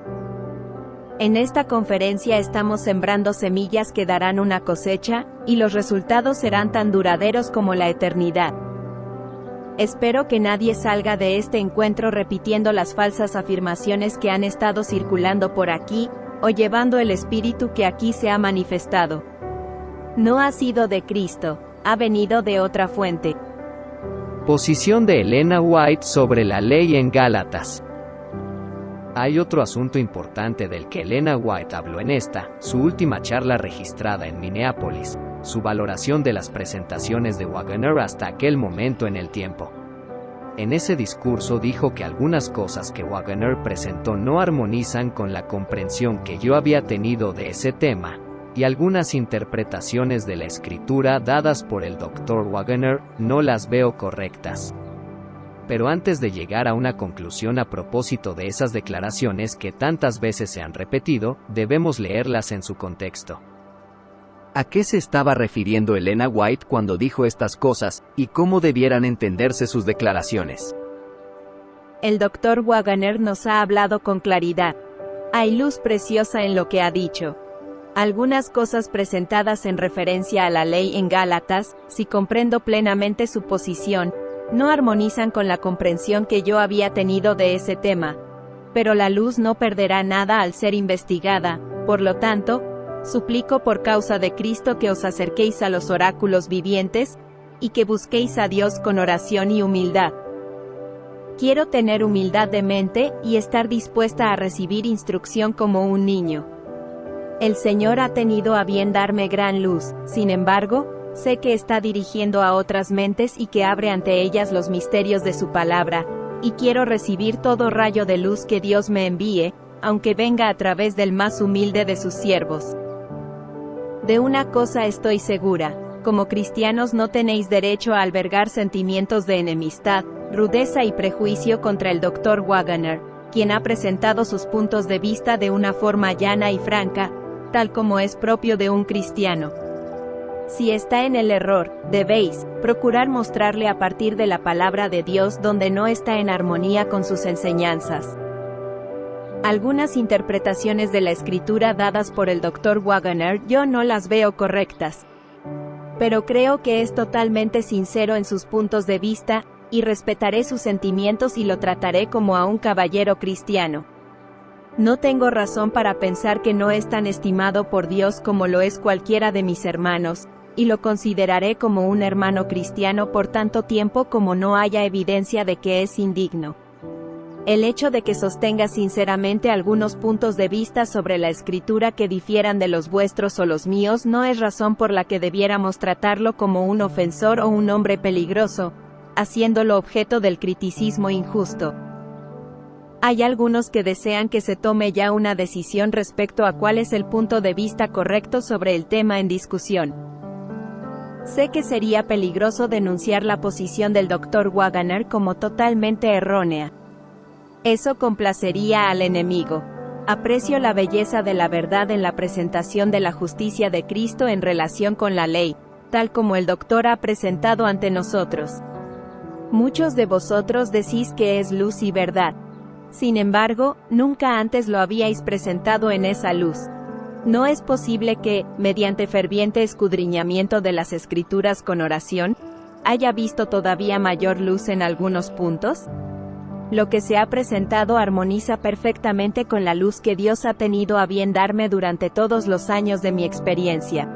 En esta conferencia estamos sembrando semillas que darán una cosecha, y los resultados serán tan duraderos como la eternidad. Espero que nadie salga de este encuentro repitiendo las falsas afirmaciones que han estado circulando por aquí, o llevando el espíritu que aquí se ha manifestado. No ha sido de Cristo, ha venido de otra fuente. Posición de Elena White sobre la ley en Gálatas. Hay otro asunto importante del que Elena White habló en esta, su última charla registrada en Minneapolis, su valoración de las presentaciones de Waggoner hasta aquel momento en el tiempo. En ese discurso dijo que algunas cosas que Waggoner presentó no armonizan con la comprensión que yo había tenido de ese tema, y algunas interpretaciones de la escritura dadas por el Dr. Waggoner no las veo correctas. Pero antes de llegar a una conclusión a propósito de esas declaraciones que tantas veces se han repetido, debemos leerlas en su contexto. ¿A qué se estaba refiriendo Elena White cuando dijo estas cosas, y cómo debieran entenderse sus declaraciones? El Dr. Waggoner nos ha hablado con claridad. Hay luz preciosa en lo que ha dicho. Algunas cosas presentadas en referencia a la ley en Gálatas, si comprendo plenamente su posición, no armonizan con la comprensión que yo había tenido de ese tema. Pero la luz no perderá nada al ser investigada, por lo tanto, suplico por causa de Cristo que os acerquéis a los oráculos vivientes, y que busquéis a Dios con oración y humildad. Quiero tener humildad de mente y estar dispuesta a recibir instrucción como un niño. El Señor ha tenido a bien darme gran luz, sin embargo, sé que está dirigiendo a otras mentes y que abre ante ellas los misterios de su palabra, y quiero recibir todo rayo de luz que Dios me envíe, aunque venga a través del más humilde de sus siervos. De una cosa estoy segura, como cristianos no tenéis derecho a albergar sentimientos de enemistad, rudeza y prejuicio contra el Dr. Waggoner, quien ha presentado sus puntos de vista de una forma llana y franca, tal como es propio de un cristiano. Si está en el error, debéis procurar mostrarle a partir de la palabra de Dios donde no está en armonía con sus enseñanzas. Algunas interpretaciones de la escritura dadas por el Dr. Waggoner yo no las veo correctas. Pero creo que es totalmente sincero en sus puntos de vista, y respetaré sus sentimientos y lo trataré como a un caballero cristiano. No tengo razón para pensar que no es tan estimado por Dios como lo es cualquiera de mis hermanos, y lo consideraré como un hermano cristiano por tanto tiempo como no haya evidencia de que es indigno. El hecho de que sostenga sinceramente algunos puntos de vista sobre la escritura que difieran de los vuestros o los míos no es razón por la que debiéramos tratarlo como un ofensor o un hombre peligroso, haciéndolo objeto del criticismo injusto. Hay algunos que desean que se tome ya una decisión respecto a cuál es el punto de vista correcto sobre el tema en discusión. Sé que sería peligroso denunciar la posición del Dr. Waggoner como totalmente errónea. Eso complacería al enemigo. Aprecio la belleza de la verdad en la presentación de la justicia de Cristo en relación con la ley, tal como el Doctor ha presentado ante nosotros. Muchos de vosotros decís que es luz y verdad. Sin embargo, nunca antes lo habíais presentado en esa luz. ¿No es posible que, mediante ferviente escudriñamiento de las Escrituras con oración, haya visto todavía mayor luz en algunos puntos? Lo que se ha presentado armoniza perfectamente con la luz que Dios ha tenido a bien darme durante todos los años de mi experiencia.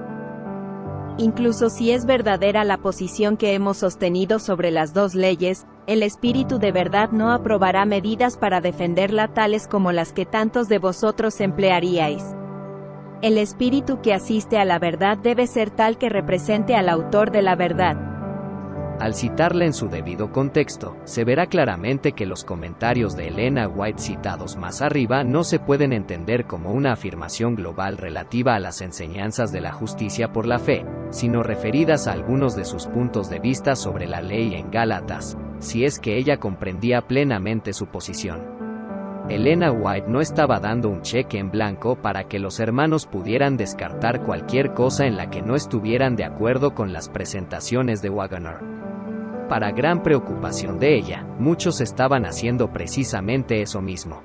Incluso si es verdadera la posición que hemos sostenido sobre las dos leyes, el Espíritu de verdad no aprobará medidas para defenderla tales como las que tantos de vosotros emplearíais. El Espíritu que asiste a la verdad debe ser tal que represente al autor de la verdad. Al citarla en su debido contexto, se verá claramente que los comentarios de Elena White citados más arriba no se pueden entender como una afirmación global relativa a las enseñanzas de la justicia por la fe, sino referidas a algunos de sus puntos de vista sobre la ley en Gálatas, si es que ella comprendía plenamente su posición. Elena White no estaba dando un cheque en blanco para que los hermanos pudieran descartar cualquier cosa en la que no estuvieran de acuerdo con las presentaciones de Waggoner. Para gran preocupación de ella, muchos estaban haciendo precisamente eso mismo.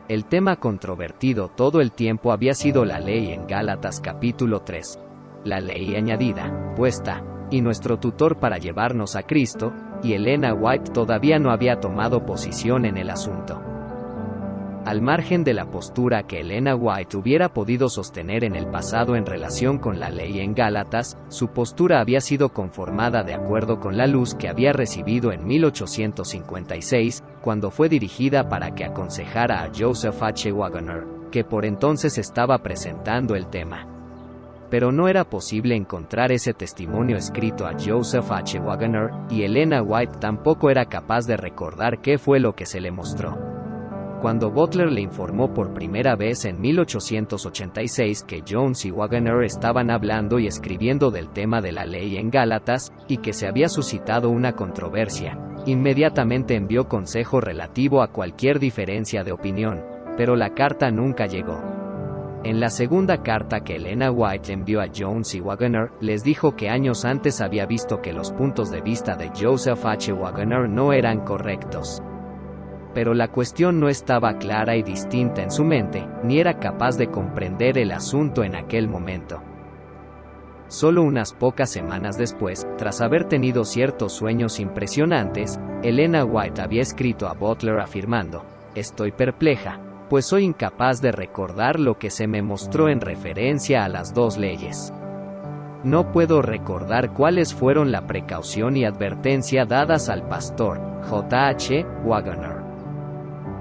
El tema controvertido todo el tiempo había sido la ley en Gálatas capítulo 3. La ley añadida, puesta, y nuestro tutor para llevarnos a Cristo, y Elena White todavía no había tomado posición en el asunto. Al margen de la postura que Elena White hubiera podido sostener en el pasado en relación con la ley en Gálatas, su postura había sido conformada de acuerdo con la luz que había recibido en 1856, cuando fue dirigida para que aconsejara a Joseph H. Waggoner, que por entonces estaba presentando el tema. Pero no era posible encontrar ese testimonio escrito a Joseph H. Waggoner, y Elena White tampoco era capaz de recordar qué fue lo que se le mostró. Cuando Butler le informó por primera vez en 1886 que Jones y Waggoner estaban hablando y escribiendo del tema de la ley en Gálatas, y que se había suscitado una controversia, inmediatamente envió consejo relativo a cualquier diferencia de opinión, pero la carta nunca llegó. En la segunda carta que Elena White envió a Jones y Waggoner, les dijo que años antes había visto que los puntos de vista de Joseph H. Waggoner no eran correctos. Pero la cuestión no estaba clara y distinta en su mente, ni era capaz de comprender el asunto en aquel momento. Solo unas pocas semanas después, tras haber tenido ciertos sueños impresionantes, Elena White había escrito a Butler afirmando: «Estoy perpleja, pues soy incapaz de recordar lo que se me mostró en referencia a las dos leyes. No puedo recordar cuáles fueron la precaución y advertencia dadas al pastor J.H. Waggoner.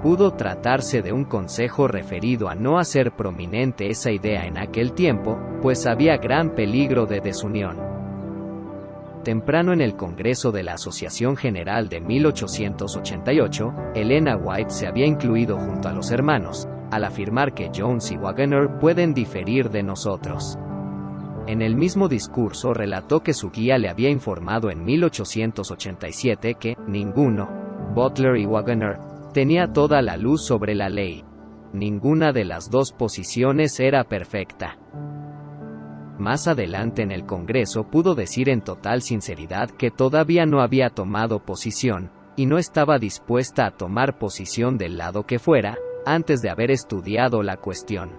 Pudo tratarse de un consejo referido a no hacer prominente esa idea en aquel tiempo, pues había gran peligro de desunión». Temprano en el Congreso de la Asociación General de 1888, Elena White se había incluido junto a los hermanos, al afirmar que Jones y Waggoner pueden diferir de nosotros. En el mismo discurso relató que su guía le había informado en 1887 que ninguno, Butler y Waggoner, tenía toda la luz sobre la ley. Ninguna de las dos posiciones era perfecta. Más adelante en el Congreso pudo decir en total sinceridad que todavía no había tomado posición, y no estaba dispuesta a tomar posición del lado que fuera, antes de haber estudiado la cuestión.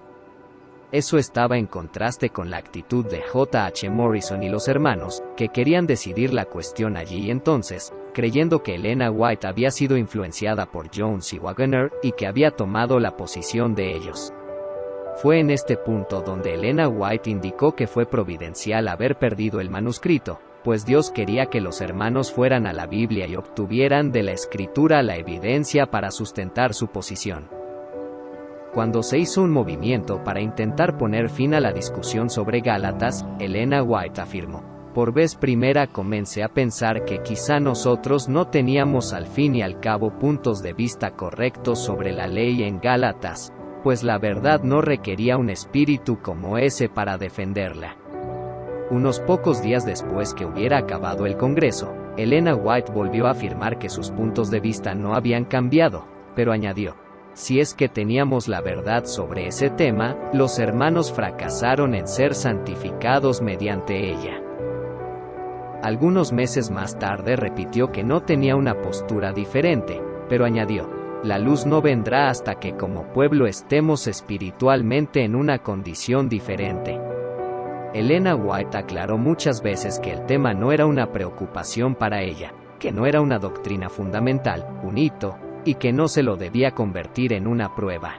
Eso estaba en contraste con la actitud de J. H. Morrison y los hermanos, que querían decidir la cuestión allí y entonces, creyendo que Elena White había sido influenciada por Jones y Waggoner y que había tomado la posición de ellos. Fue en este punto donde Elena White indicó que fue providencial haber perdido el manuscrito, pues Dios quería que los hermanos fueran a la Biblia y obtuvieran de la Escritura la evidencia para sustentar su posición. Cuando se hizo un movimiento para intentar poner fin a la discusión sobre Gálatas, Elena White afirmó: por vez primera comencé a pensar que quizá nosotros no teníamos al fin y al cabo puntos de vista correctos sobre la ley en Gálatas, pues la verdad no requería un espíritu como ese para defenderla. Unos pocos días después que hubiera acabado el Congreso, Elena White volvió a afirmar que sus puntos de vista no habían cambiado, pero añadió: si es que teníamos la verdad sobre ese tema, los hermanos fracasaron en ser santificados mediante ella. Algunos meses más tarde repitió que no tenía una postura diferente, pero añadió: la luz no vendrá hasta que como pueblo estemos espiritualmente en una condición diferente. Elena White aclaró muchas veces que el tema no era una preocupación para ella, que no era una doctrina fundamental, un hito, y que no se lo debía convertir en una prueba.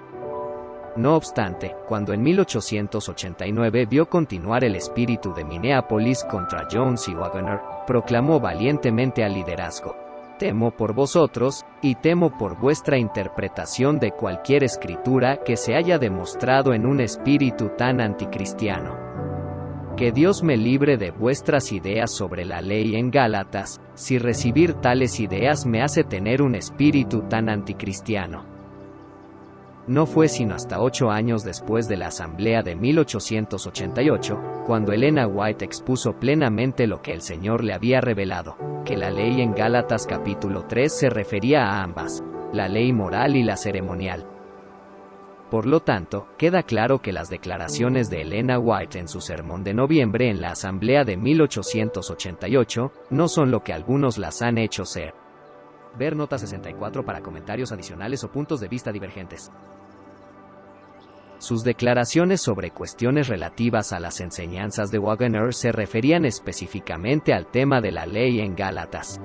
No obstante, cuando en 1889 vio continuar el espíritu de Minneapolis contra Jones y Waggoner, proclamó valientemente al liderazgo: temo por vosotros, y temo por vuestra interpretación de cualquier escritura que se haya demostrado en un espíritu tan anticristiano. Que Dios me libre de vuestras ideas sobre la ley en Gálatas, si recibir tales ideas me hace tener un espíritu tan anticristiano. No fue sino hasta 8 años después de la asamblea de 1888, cuando Elena White expuso plenamente lo que el Señor le había revelado, que la ley en Gálatas capítulo 3 se refería a ambas, la ley moral y la ceremonial. Por lo tanto, queda claro que las declaraciones de Elena White en su sermón de noviembre en la asamblea de 1888 no son lo que algunos las han hecho ser. Ver nota 64 para comentarios adicionales o puntos de vista divergentes. Sus declaraciones sobre cuestiones relativas a las enseñanzas de Waggoner se referían específicamente al tema de la ley en Gálatas.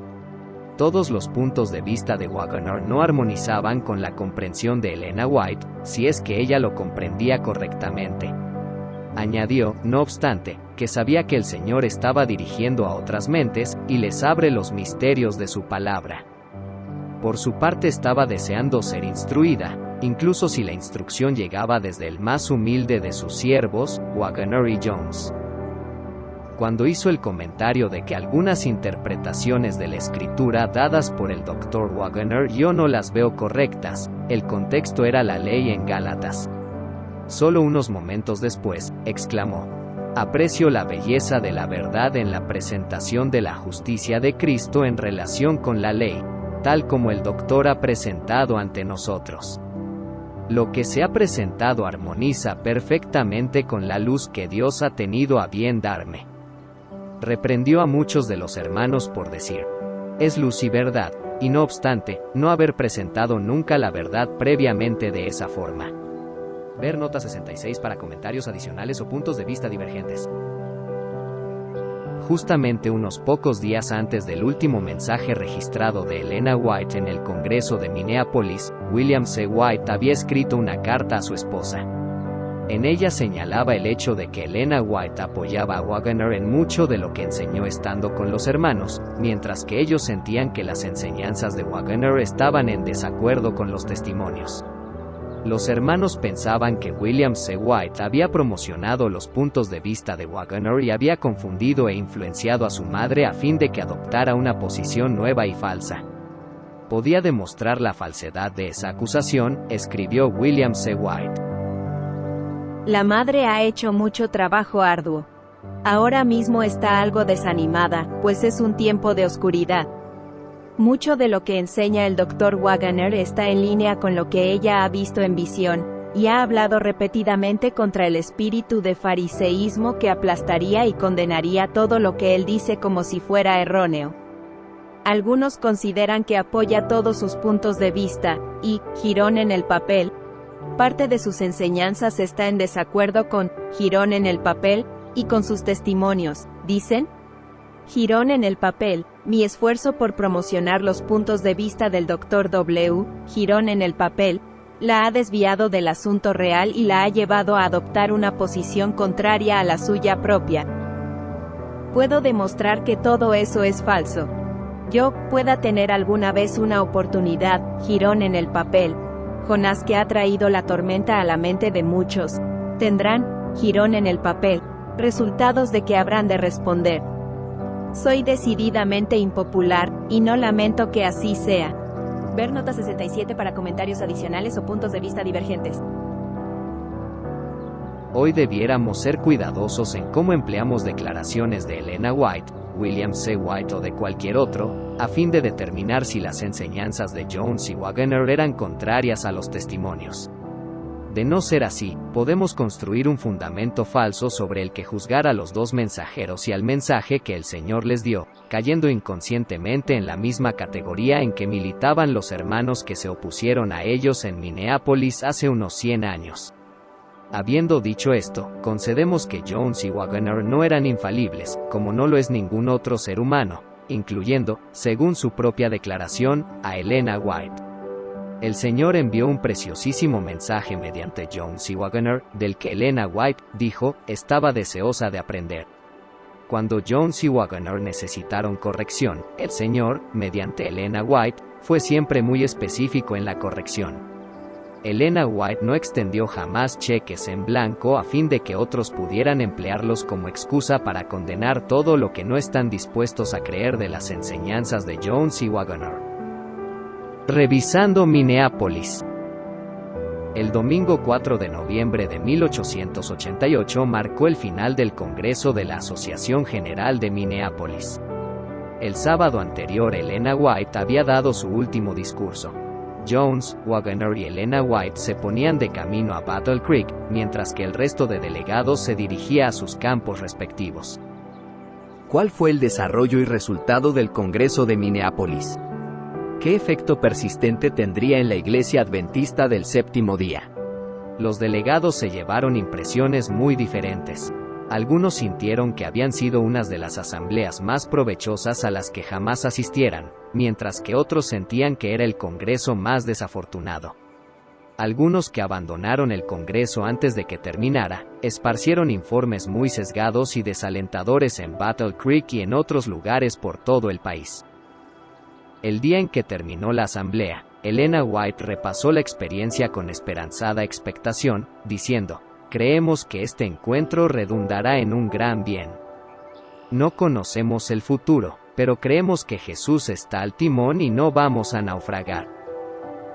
Todos los puntos de vista de Waggoner no armonizaban con la comprensión de Elena White, si es que ella lo comprendía correctamente. Añadió, no obstante, que sabía que el Señor estaba dirigiendo a otras mentes, y les abre los misterios de su palabra. Por su parte estaba deseando ser instruida, incluso si la instrucción llegaba desde el más humilde de sus siervos, Waggoner y Jones. Cuando hizo el comentario de que algunas interpretaciones de la escritura dadas por el Dr. Waggoner yo no las veo correctas, el contexto era la ley en Gálatas. Solo unos momentos después, exclamó: aprecio la belleza de la verdad en la presentación de la justicia de Cristo en relación con la ley, tal como el Doctor ha presentado ante nosotros. Lo que se ha presentado armoniza perfectamente con la luz que Dios ha tenido a bien darme. Reprendió a muchos de los hermanos por decir: es luz y verdad, y no obstante, no haber presentado nunca la verdad previamente de esa forma. Ver nota 66 para comentarios adicionales o puntos de vista divergentes. Justamente unos pocos días antes del último mensaje registrado de Elena White en el Congreso de Minneapolis, William C. White había escrito una carta a su esposa. En ella señalaba el hecho de que Elena White apoyaba a Waggoner en mucho de lo que enseñó estando con los hermanos, mientras que ellos sentían que las enseñanzas de Waggoner estaban en desacuerdo con los testimonios. Los hermanos pensaban que William C. White había promocionado los puntos de vista de Waggoner y había confundido e influenciado a su madre a fin de que adoptara una posición nueva y falsa. Podía demostrar la falsedad de esa acusación, escribió William C. White. La madre ha hecho mucho trabajo arduo. Ahora mismo está algo desanimada, pues es un tiempo de oscuridad. Mucho de lo que enseña el Dr. Wagner está en línea con lo que ella ha visto en visión, y ha hablado repetidamente contra el espíritu de fariseísmo que aplastaría y condenaría todo lo que él dice como si fuera erróneo. Algunos consideran que apoya todos sus puntos de vista, y, Girón en el papel, parte de sus enseñanzas está en desacuerdo con Girón en el papel, y con sus testimonios, dicen. Girón en el papel, mi esfuerzo por promocionar los puntos de vista del Dr. W. Girón en el papel, la ha desviado del asunto real y la ha llevado a adoptar una posición contraria a la suya propia. Puedo demostrar que todo eso es falso. Yo, pueda tener alguna vez una oportunidad, Girón en el papel. Jonás que ha traído la tormenta a la mente de muchos. Tendrán, Girón en el papel, resultados de que habrán de responder. Soy decididamente impopular, y no lamento que así sea. Ver nota 67 para comentarios adicionales o puntos de vista divergentes. Hoy debiéramos ser cuidadosos en cómo empleamos declaraciones de Elena White, William C. White o de cualquier otro, a fin de determinar si las enseñanzas de Jones y Wagner eran contrarias a los testimonios. De no ser así, podemos construir un fundamento falso sobre el que juzgar a los dos mensajeros y al mensaje que el Señor les dio, cayendo inconscientemente en la misma categoría en que militaban los hermanos que se opusieron a ellos en Minneapolis hace unos 100 años. Habiendo dicho esto, concedemos que Jones y Wagner no eran infalibles, como no lo es ningún otro ser humano, incluyendo, según su propia declaración, a Elena White. El Señor envió un preciosísimo mensaje mediante Jones y Wagner, del que Elena White, dijo, estaba deseosa de aprender. Cuando Jones y Wagner necesitaron corrección, el Señor, mediante Elena White, fue siempre muy específico en la corrección. Elena White no extendió jamás cheques en blanco a fin de que otros pudieran emplearlos como excusa para condenar todo lo que no están dispuestos a creer de las enseñanzas de Jones y Wagner. Revisando Minneapolis. El domingo 4 de noviembre de 1888 marcó el final del Congreso de la Asociación General de Minneapolis. El sábado anterior Elena White había dado su último discurso. Jones, Wagner y Elena White se ponían de camino a Battle Creek, mientras que el resto de delegados se dirigía a sus campos respectivos. ¿Cuál fue el desarrollo y resultado del Congreso de Minneapolis? ¿Qué efecto persistente tendría en la Iglesia Adventista del Séptimo Día? Los delegados se llevaron impresiones muy diferentes. Algunos sintieron que habían sido unas de las asambleas más provechosas a las que jamás asistieran, mientras que otros sentían que era el Congreso más desafortunado. Algunos que abandonaron el Congreso antes de que terminara, esparcieron informes muy sesgados y desalentadores en Battle Creek y en otros lugares por todo el país. El día en que terminó la asamblea, Elena White repasó la experiencia con esperanzada expectación, diciendo, creemos que este encuentro redundará en un gran bien. No conocemos el futuro, pero creemos que Jesús está al timón y no vamos a naufragar.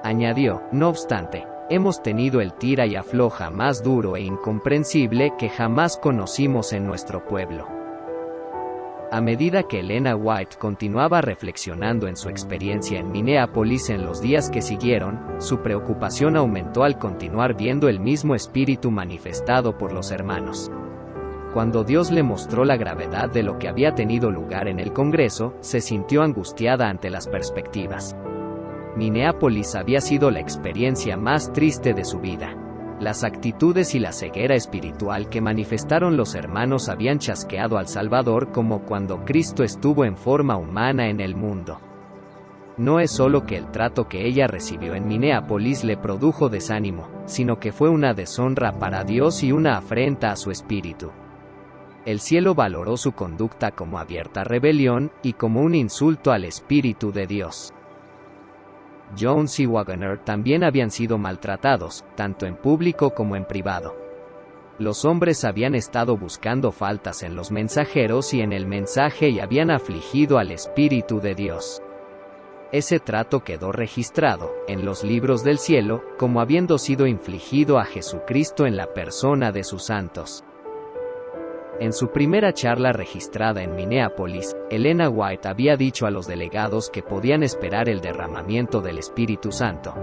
Añadió, no obstante, hemos tenido el tira y afloja más duro e incomprensible que jamás conocimos en nuestro pueblo. A medida que Elena White continuaba reflexionando en su experiencia en Minneapolis en los días que siguieron, su preocupación aumentó al continuar viendo el mismo espíritu manifestado por los hermanos. Cuando Dios le mostró la gravedad de lo que había tenido lugar en el Congreso, se sintió angustiada ante las perspectivas. Minneapolis había sido la experiencia más triste de su vida. Las actitudes y la ceguera espiritual que manifestaron los hermanos habían chasqueado al Salvador como cuando Cristo estuvo en forma humana en el mundo. No es solo que el trato que ella recibió en Minneapolis le produjo desánimo, sino que fue una deshonra para Dios y una afrenta a su espíritu. El cielo valoró su conducta como abierta rebelión y como un insulto al Espíritu de Dios. Jones y Wagner también habían sido maltratados, tanto en público como en privado. Los hombres habían estado buscando faltas en los mensajeros y en el mensaje y habían afligido al Espíritu de Dios. Ese trato quedó registrado, en los libros del cielo, como habiendo sido infligido a Jesucristo en la persona de sus santos. En su primera charla registrada en Minneapolis, Elena White había dicho a los delegados que podían esperar el derramamiento del Espíritu Santo.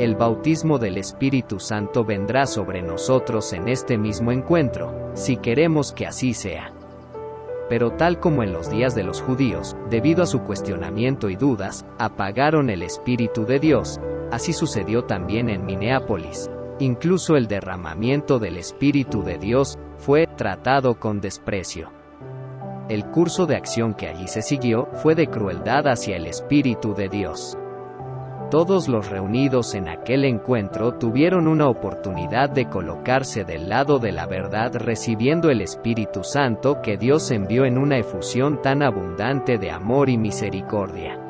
El bautismo del Espíritu Santo vendrá sobre nosotros en este mismo encuentro, si queremos que así sea. Pero tal como en los días de los judíos, debido a su cuestionamiento y dudas, apagaron el Espíritu de Dios, así sucedió también en Minneapolis. Incluso el derramamiento del Espíritu de Dios fue tratado con desprecio. El curso de acción que allí se siguió fue de crueldad hacia el Espíritu de Dios. Todos los reunidos en aquel encuentro tuvieron una oportunidad de colocarse del lado de la verdad recibiendo el Espíritu Santo que Dios envió en una efusión tan abundante de amor y misericordia.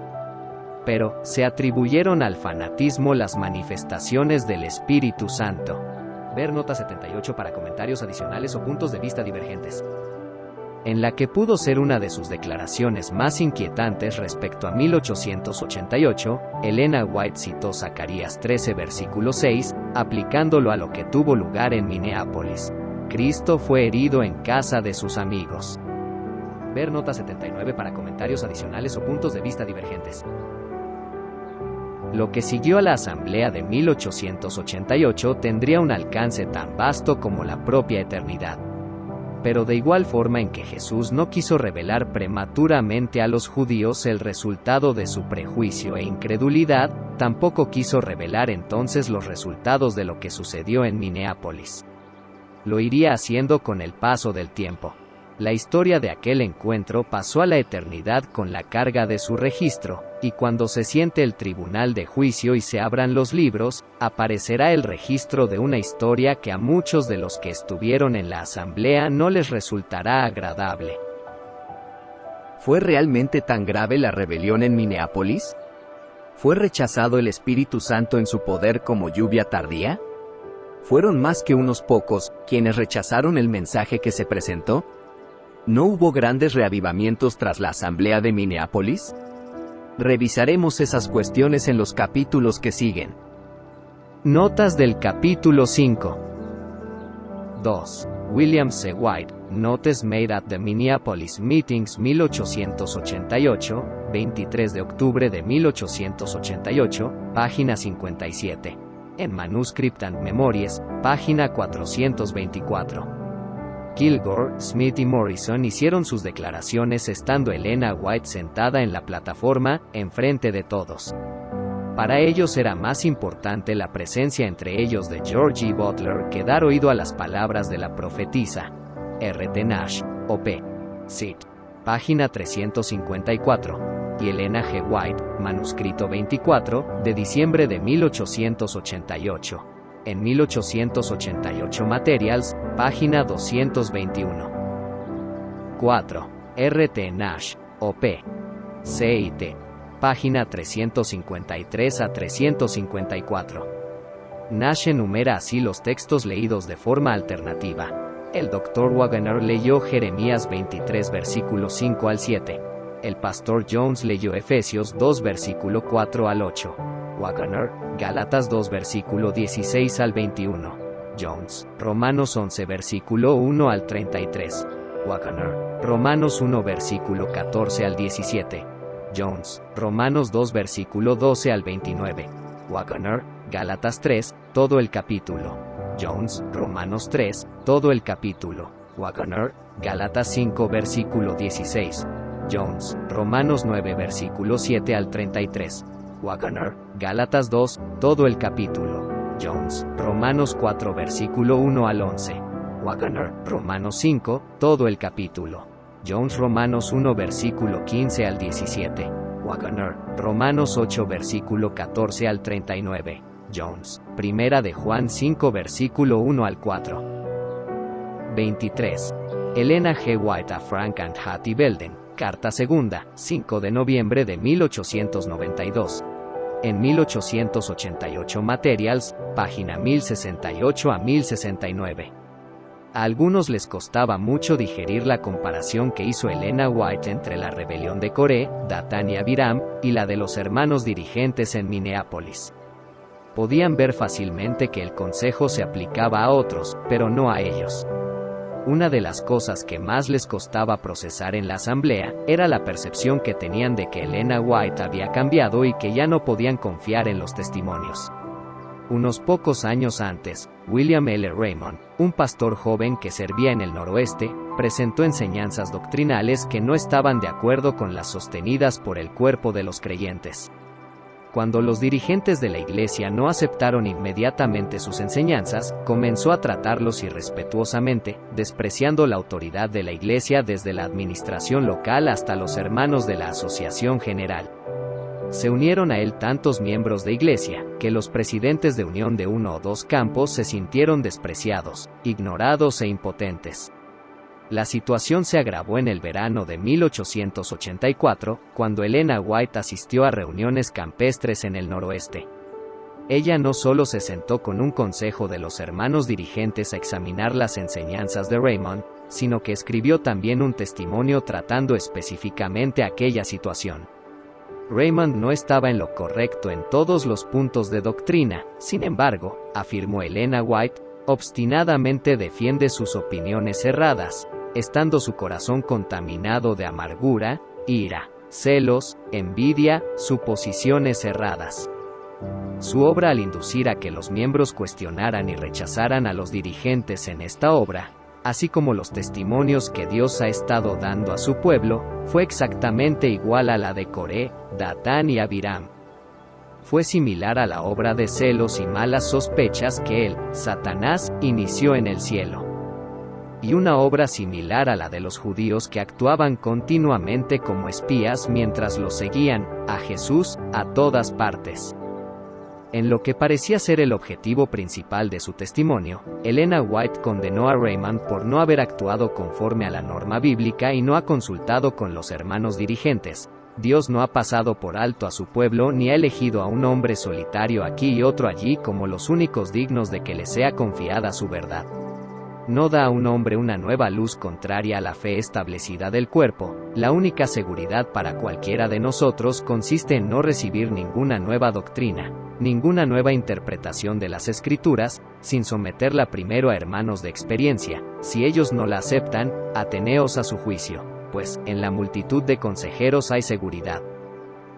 Pero, se atribuyeron al fanatismo las manifestaciones del Espíritu Santo. Ver nota 78 para comentarios adicionales o puntos de vista divergentes. En la que pudo ser una de sus declaraciones más inquietantes respecto a 1888, Elena White citó Zacarías 13 versículo 6, aplicándolo a lo que tuvo lugar en Minneapolis. Cristo fue herido en casa de sus amigos. Ver nota 79 para comentarios adicionales o puntos de vista divergentes. Lo que siguió a la asamblea de 1888 tendría un alcance tan vasto como la propia eternidad. Pero de igual forma en que Jesús no quiso revelar prematuramente a los judíos el resultado de su prejuicio e incredulidad, tampoco quiso revelar entonces los resultados de lo que sucedió en Minneapolis. Lo iría haciendo con el paso del tiempo. La historia de aquel encuentro pasó a la eternidad con la carga de su registro, y cuando se siente el tribunal de juicio y se abran los libros, aparecerá el registro de una historia que a muchos de los que estuvieron en la asamblea no les resultará agradable. ¿Fue realmente tan grave la rebelión en Minneapolis? ¿Fue rechazado el Espíritu Santo en su poder como lluvia tardía? ¿Fueron más que unos pocos quienes rechazaron el mensaje que se presentó? ¿No hubo grandes reavivamientos tras la asamblea de Minneapolis? Revisaremos esas cuestiones en los capítulos que siguen. Notas del capítulo 5. 2. William C. White, Notes made at the Minneapolis Meetings 1888, 23 de octubre de 1888, página 57. En Manuscript and Memories, página 424. Kilgore, Smith y Morrison hicieron sus declaraciones estando Elena White sentada en la plataforma, enfrente de todos. Para ellos era más importante la presencia entre ellos de George E. Butler que dar oído a las palabras de la profetisa. R.T. Nash, O.P. Cit. Página 354. Y Elena G. White, manuscrito 24, de diciembre de 1888. En 1888 Materials, página 221. 4. R.T. Nash, O.P. C.I.T. Página 353 a 354. Nash enumera así los textos leídos de forma alternativa. El Dr. Wagner leyó Jeremías 23 versículo 5 al 7. El pastor Jones leyó Efesios 2 versículo 4 al 8. Wagner, Gálatas 2 versículo 16 al 21. Jones, Romanos 11 versículo 1 al 33. Wagner, Romanos 1 versículo 14 al 17. Jones, Romanos 2 versículo 12 al 29. Wagner, Gálatas 3, todo el capítulo. Jones, Romanos 3, todo el capítulo. Wagner, Gálatas 5 versículo 16. Jones, Romanos 9 versículo 7 al 33. Wagner, Gálatas 2, todo el capítulo. Jones, Romanos 4 versículo 1 al 11. Wagner, Romanos 5, todo el capítulo. Jones, Romanos 1 versículo 15 al 17. Wagner, Romanos 8 versículo 14 al 39. Jones, Primera de Juan 5 versículo 1 al 4. 23. Elena G. White a Frank and Hattie Belden, carta segunda, 5 de noviembre de 1892. En 1888 Materials, página 1068 a 1069. A algunos les costaba mucho digerir la comparación que hizo Elena White entre la rebelión de Coré, Datán y Abiram, y la de los hermanos dirigentes en Minneapolis. Podían ver fácilmente que el consejo se aplicaba a otros, pero no a ellos. Una de las cosas que más les costaba procesar en la asamblea era la percepción que tenían de que Elena White había cambiado y que ya no podían confiar en los testimonios. Unos pocos años antes, William L. Raymond, un pastor joven que servía en el noroeste, presentó enseñanzas doctrinales que no estaban de acuerdo con las sostenidas por el cuerpo de los creyentes. Cuando los dirigentes de la iglesia no aceptaron inmediatamente sus enseñanzas, comenzó a tratarlos irrespetuosamente, despreciando la autoridad de la iglesia desde la administración local hasta los hermanos de la Asociación General. Se unieron a él tantos miembros de iglesia, que los presidentes de unión de uno o dos campos se sintieron despreciados, ignorados e impotentes. La situación se agravó en el verano de 1884, cuando Elena White asistió a reuniones campestres en el noroeste. Ella no solo se sentó con un consejo de los hermanos dirigentes a examinar las enseñanzas de Raymond, sino que escribió también un testimonio tratando específicamente aquella situación. Raymond no estaba en lo correcto en todos los puntos de doctrina, sin embargo, afirmó Elena White, obstinadamente defiende sus opiniones erradas, estando su corazón contaminado de amargura, ira, celos, envidia, suposiciones erradas. Su obra, al inducir a que los miembros cuestionaran y rechazaran a los dirigentes en esta obra, así como los testimonios que Dios ha estado dando a su pueblo, fue exactamente igual a la de Coré, Datán y Abiram. Fue similar a la obra de celos y malas sospechas que él, Satanás, inició en el cielo. Y una obra similar a la de los judíos que actuaban continuamente como espías mientras los seguían, a Jesús, a todas partes. En lo que parecía ser el objetivo principal de su testimonio, Elena White condenó a Raymond por no haber actuado conforme a la norma bíblica y no ha consultado con los hermanos dirigentes. Dios no ha pasado por alto a su pueblo ni ha elegido a un hombre solitario aquí y otro allí como los únicos dignos de que le sea confiada su verdad. No da a un hombre una nueva luz contraria a la fe establecida del cuerpo. La única seguridad para cualquiera de nosotros consiste en no recibir ninguna nueva doctrina, ninguna nueva interpretación de las Escrituras, sin someterla primero a hermanos de experiencia. Si ellos no la aceptan, ateneos a su juicio, pues, en la multitud de consejeros hay seguridad.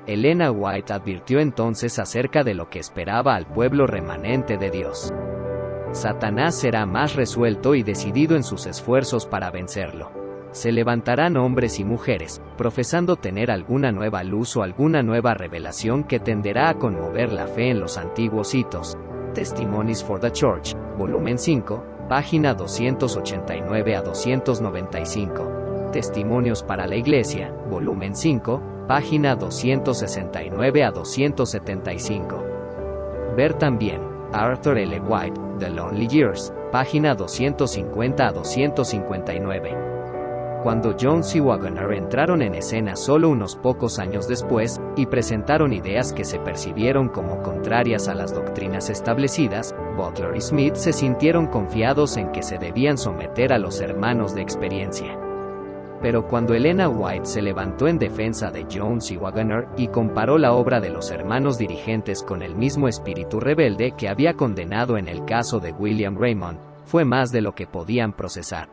Elena White advirtió entonces acerca de lo que esperaba al pueblo remanente de Dios. Satanás será más resuelto y decidido en sus esfuerzos para vencerlo. Se levantarán hombres y mujeres, profesando tener alguna nueva luz o alguna nueva revelación que tenderá a conmover la fe en los antiguos hitos. Testimonies for the Church, volumen 5, página 289 a 295. Testimonios para la Iglesia, volumen 5, página 269 a 275. Ver también Arthur L. White, The Lonely Years, página 250 a 259. Cuando Jones y Waggoner entraron en escena solo unos pocos años después, y presentaron ideas que se percibieron como contrarias a las doctrinas establecidas, Butler y Smith se sintieron confiados en que se debían someter a los hermanos de experiencia. Pero cuando Elena White se levantó en defensa de Jones y Waggoner y comparó la obra de los hermanos dirigentes con el mismo espíritu rebelde que había condenado en el caso de William Raymond, fue más de lo que podían procesar.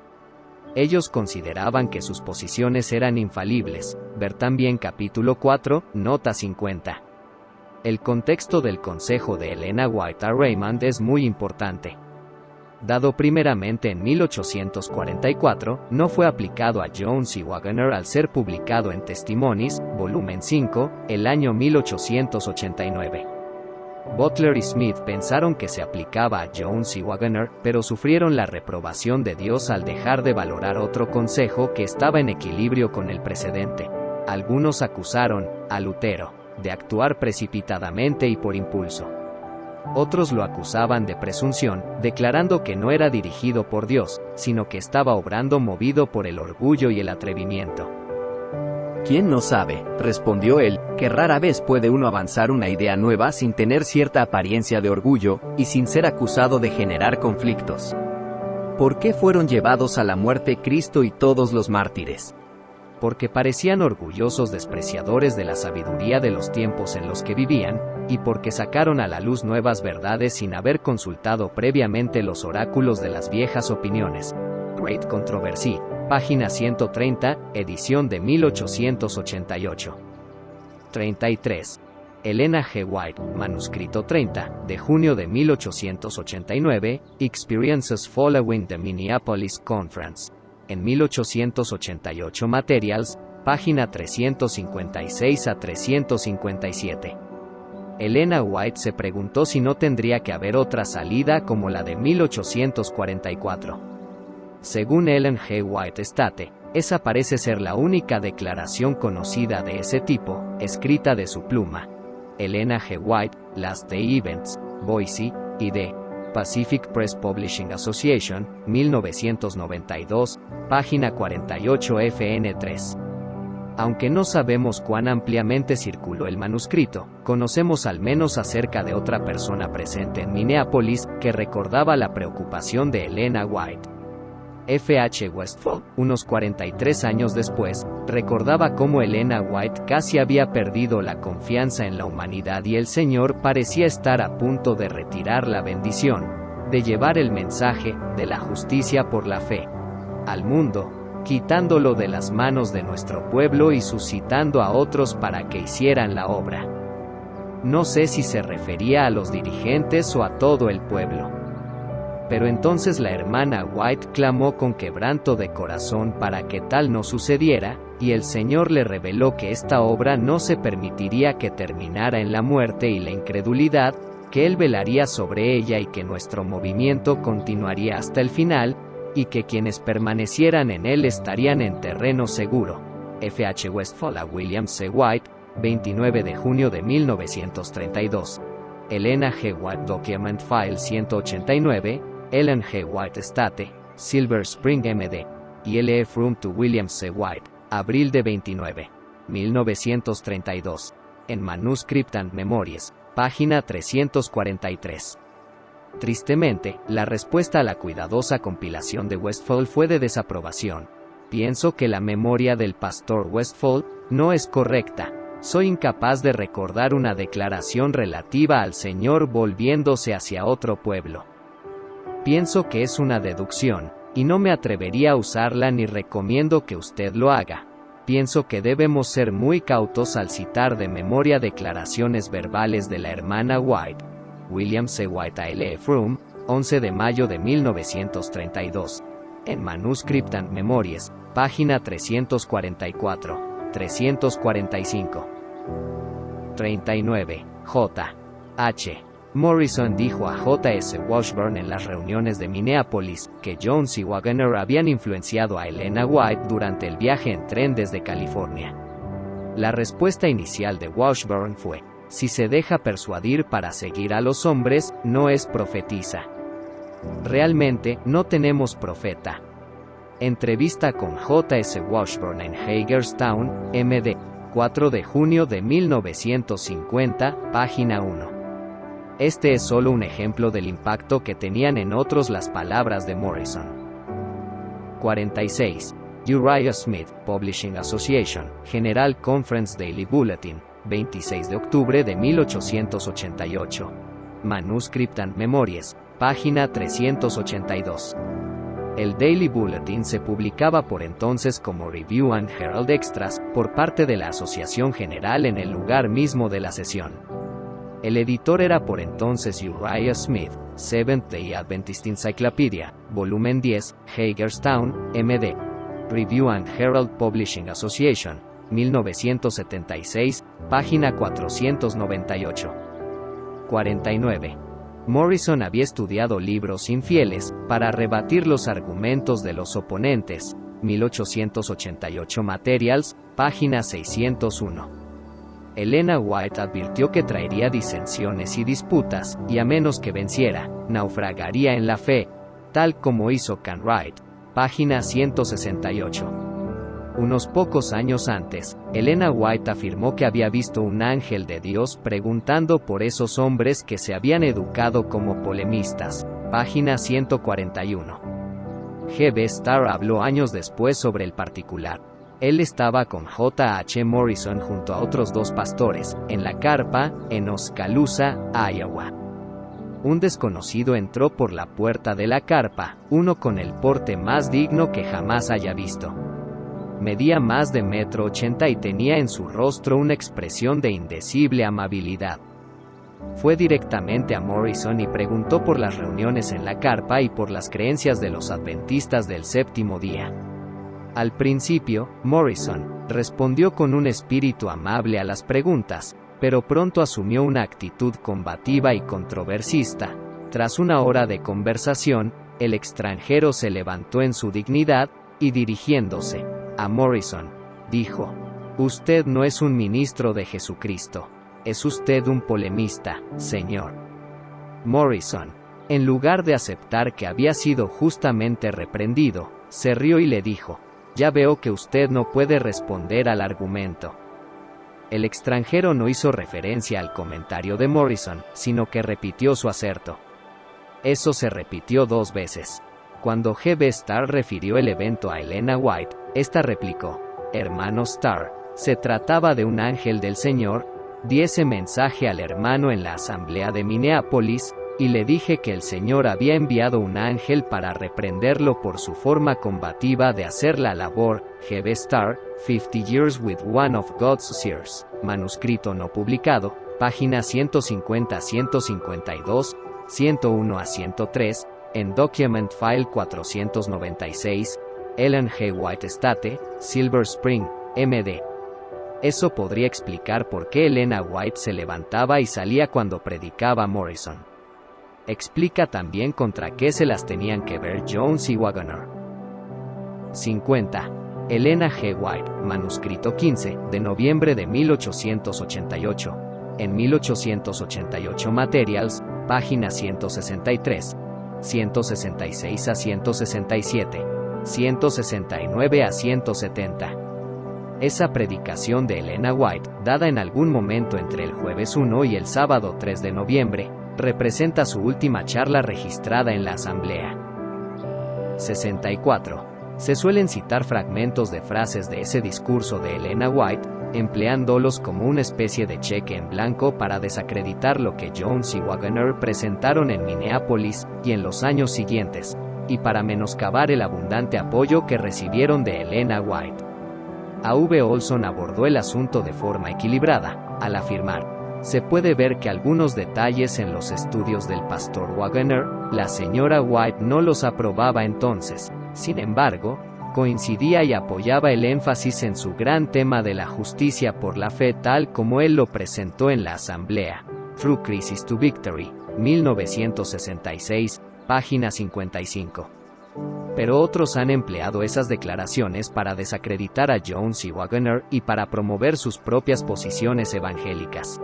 Ellos consideraban que sus posiciones eran infalibles. Ver también capítulo 4, nota 50. El contexto del consejo de Elena White a Raymond es muy importante. Dado primeramente en 1844, no fue aplicado a Jones y Waggoner al ser publicado en Testimonies, volumen 5, el año 1889. Butler y Smith pensaron que se aplicaba a Jones y Waggoner, pero sufrieron la reprobación de Dios al dejar de valorar otro consejo que estaba en equilibrio con el precedente. Algunos acusaron a Lutero de actuar precipitadamente y por impulso. Otros lo acusaban de presunción, declarando que no era dirigido por Dios, sino que estaba obrando movido por el orgullo y el atrevimiento. ¿Quién no sabe?, respondió él, que rara vez puede uno avanzar una idea nueva sin tener cierta apariencia de orgullo, y sin ser acusado de generar conflictos. ¿Por qué fueron llevados a la muerte Cristo y todos los mártires? Porque parecían orgullosos despreciadores de la sabiduría de los tiempos en los que vivían, y porque sacaron a la luz nuevas verdades sin haber consultado previamente los oráculos de las viejas opiniones. Great Controversy, página 130, edición de 1888. 33. Elena G. White, manuscrito 30, de junio de 1889, Experiences Following the Minneapolis Conference. En 1888 Materials, página 356 a 357. Elena White se preguntó si no tendría que haber otra salida como la de 1844. Según Ellen G. White Estate, esa parece ser la única declaración conocida de ese tipo, escrita de su pluma. Elena G. White, Last Day Events, Boise, y de Pacific Press Publishing Association, 1992, página 48 FN3. Aunque no sabemos cuán ampliamente circuló el manuscrito, conocemos al menos acerca de otra persona presente en Minneapolis que recordaba la preocupación de Elena White. F. H. Westphal, unos 43 años después, recordaba cómo Elena White casi había perdido la confianza en la humanidad y el Señor parecía estar a punto de retirar la bendición, de llevar el mensaje de la justicia por la fe al mundo, quitándolo de las manos de nuestro pueblo y suscitando a otros para que hicieran la obra. No sé si se refería a los dirigentes o a todo el pueblo. Pero entonces la hermana White clamó con quebranto de corazón para que tal no sucediera, y el Señor le reveló que esta obra no se permitiría que terminara en la muerte y la incredulidad, que Él velaría sobre ella y que nuestro movimiento continuaría hasta el final, y que quienes permanecieran en él estarían en terreno seguro. F. H. Westphal a William C. White, 29 de junio de 1932. Elena G. White Document File 189, Ellen G. White Estate, Silver Spring MD, y L. F. Room to William C. White, abril de 29. 1932. En Manuscript and Memories, página 343. Tristemente, la respuesta a la cuidadosa compilación de Westphal fue de desaprobación. Pienso que la memoria del pastor Westphal no es correcta. Soy incapaz de recordar una declaración relativa al Señor volviéndose hacia otro pueblo. Pienso que es una deducción, y no me atrevería a usarla ni recomiendo que usted lo haga. Pienso que debemos ser muy cautos al citar de memoria declaraciones verbales de la hermana White. William C. White a L. F. Room, 11 de mayo de 1932. En Manuscript and Memories, página 344, 345. 39. J. H. Morrison dijo a J. S. Washburn en las reuniones de Minneapolis, que Jones y Waggoner habían influenciado a Elena White durante el viaje en tren desde California. La respuesta inicial de Washburn fue: si se deja persuadir para seguir a los hombres, no es profetisa. Realmente, no tenemos profeta. Entrevista con J. S. Washburn en Hagerstown, MD, 4 de junio de 1950, página 1. Este es solo un ejemplo del impacto que tenían en otros las palabras de Morrison. 46. Uriah Smith, Publishing Association, General Conference Daily Bulletin, 26 de octubre de 1888. Manuscript and Memories, página 382. El Daily Bulletin se publicaba por entonces como Review and Herald Extras, por parte de la Asociación General en el lugar mismo de la sesión. El editor era por entonces Uriah Smith, Seventh-day Adventist Encyclopedia, volumen 10, Hagerstown, MD. Review and Herald Publishing Association, 1976, página 498. 49. Morrison había estudiado libros infieles para rebatir los argumentos de los oponentes, 1888 Materials, página 601. Elena White advirtió que traería disensiones y disputas, y a menos que venciera, naufragaría en la fe, tal como hizo Canwright, página 168. Unos pocos años antes, Elena White afirmó que había visto un ángel de Dios preguntando por esos hombres que se habían educado como polemistas, página 141. G. B. Starr habló años después sobre el particular. Él estaba con J. H. Morrison junto a otros dos pastores, en la carpa, en Oskaloosa, Iowa. un desconocido entró por la puerta de la carpa, uno con el porte más digno que jamás haya visto. Medía más de 1,80 m y tenía en su rostro una expresión de indecible amabilidad. Fue directamente a Morrison y preguntó por las reuniones en la carpa y por las creencias de los adventistas del séptimo día. Al principio, Morrison respondió con un espíritu amable a las preguntas, pero pronto asumió una actitud combativa y controversista. Tras una hora de conversación, el extranjero se levantó en su dignidad, y dirigiéndose a Morrison, dijo: «Usted no es un ministro de Jesucristo. Es usted un polemista, señor». Morrison, en lugar de aceptar que había sido justamente reprendido, se rió y le dijo: «Ya veo que usted no puede responder al argumento». El extranjero no hizo referencia al comentario de Morrison, sino que repitió su aserto. Eso se repitió 2 veces. Cuando G.B. Starr refirió el evento a Elena White, esta replicó: «Hermano Starr, se trataba de un ángel del Señor. Di ese mensaje al hermano en la asamblea de Minneapolis, y le dije que el Señor había enviado un ángel para reprenderlo por su forma combativa de hacer la labor». G.B. Starr, 50 Years with One of God's Seers, manuscrito no publicado, páginas 150 a 152, 101 a 103, en Document File 496, Ellen G. White Estate, Silver Spring, MD. Eso podría explicar por qué Elena White se levantaba y salía cuando predicaba Morrison. Explica también contra qué se las tenían que ver Jones y Waggoner. 50. Elena G. White, manuscrito 15, de noviembre de 1888. En 1888 Materials, página 163, 166 a 167, 169 a 170. Esa predicación de Elena White, dada en algún momento entre el jueves 1 y el sábado 3 de noviembre, representa su última charla registrada en la asamblea. 64. Se suelen citar fragmentos de frases de ese discurso de Elena White, empleándolos como una especie de cheque en blanco para desacreditar lo que Jones y Waggoner presentaron en Minneapolis y en los años siguientes, y para menoscabar el abundante apoyo que recibieron de Elena White. A. V. Olson abordó el asunto de forma equilibrada, al afirmar: «Se puede ver que algunos detalles en los estudios del pastor Waggoner, la señora White no los aprobaba entonces. Sin embargo, coincidía y apoyaba el énfasis en su gran tema de la justicia por la fe tal como él lo presentó en la asamblea. Through Crisis to Victory, 1966, página 55. Pero otros han empleado esas declaraciones para desacreditar a Jones y Waggoner y para promover sus propias posiciones evangélicas.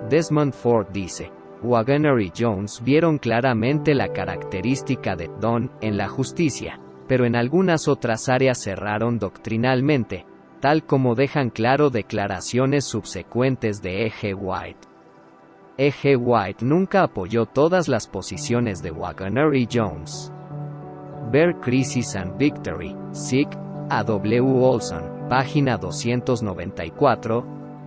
Desmond Ford dice: «Waggoner y Jones vieron claramente la característica de Don en la justicia, pero en algunas otras áreas cerraron doctrinalmente, tal como dejan claro declaraciones subsecuentes de E.G. White». E.G. White nunca apoyó todas las posiciones de Waggoner y Jones. Ver Crisis and Victory, Sic, A. W. Olson, página 294,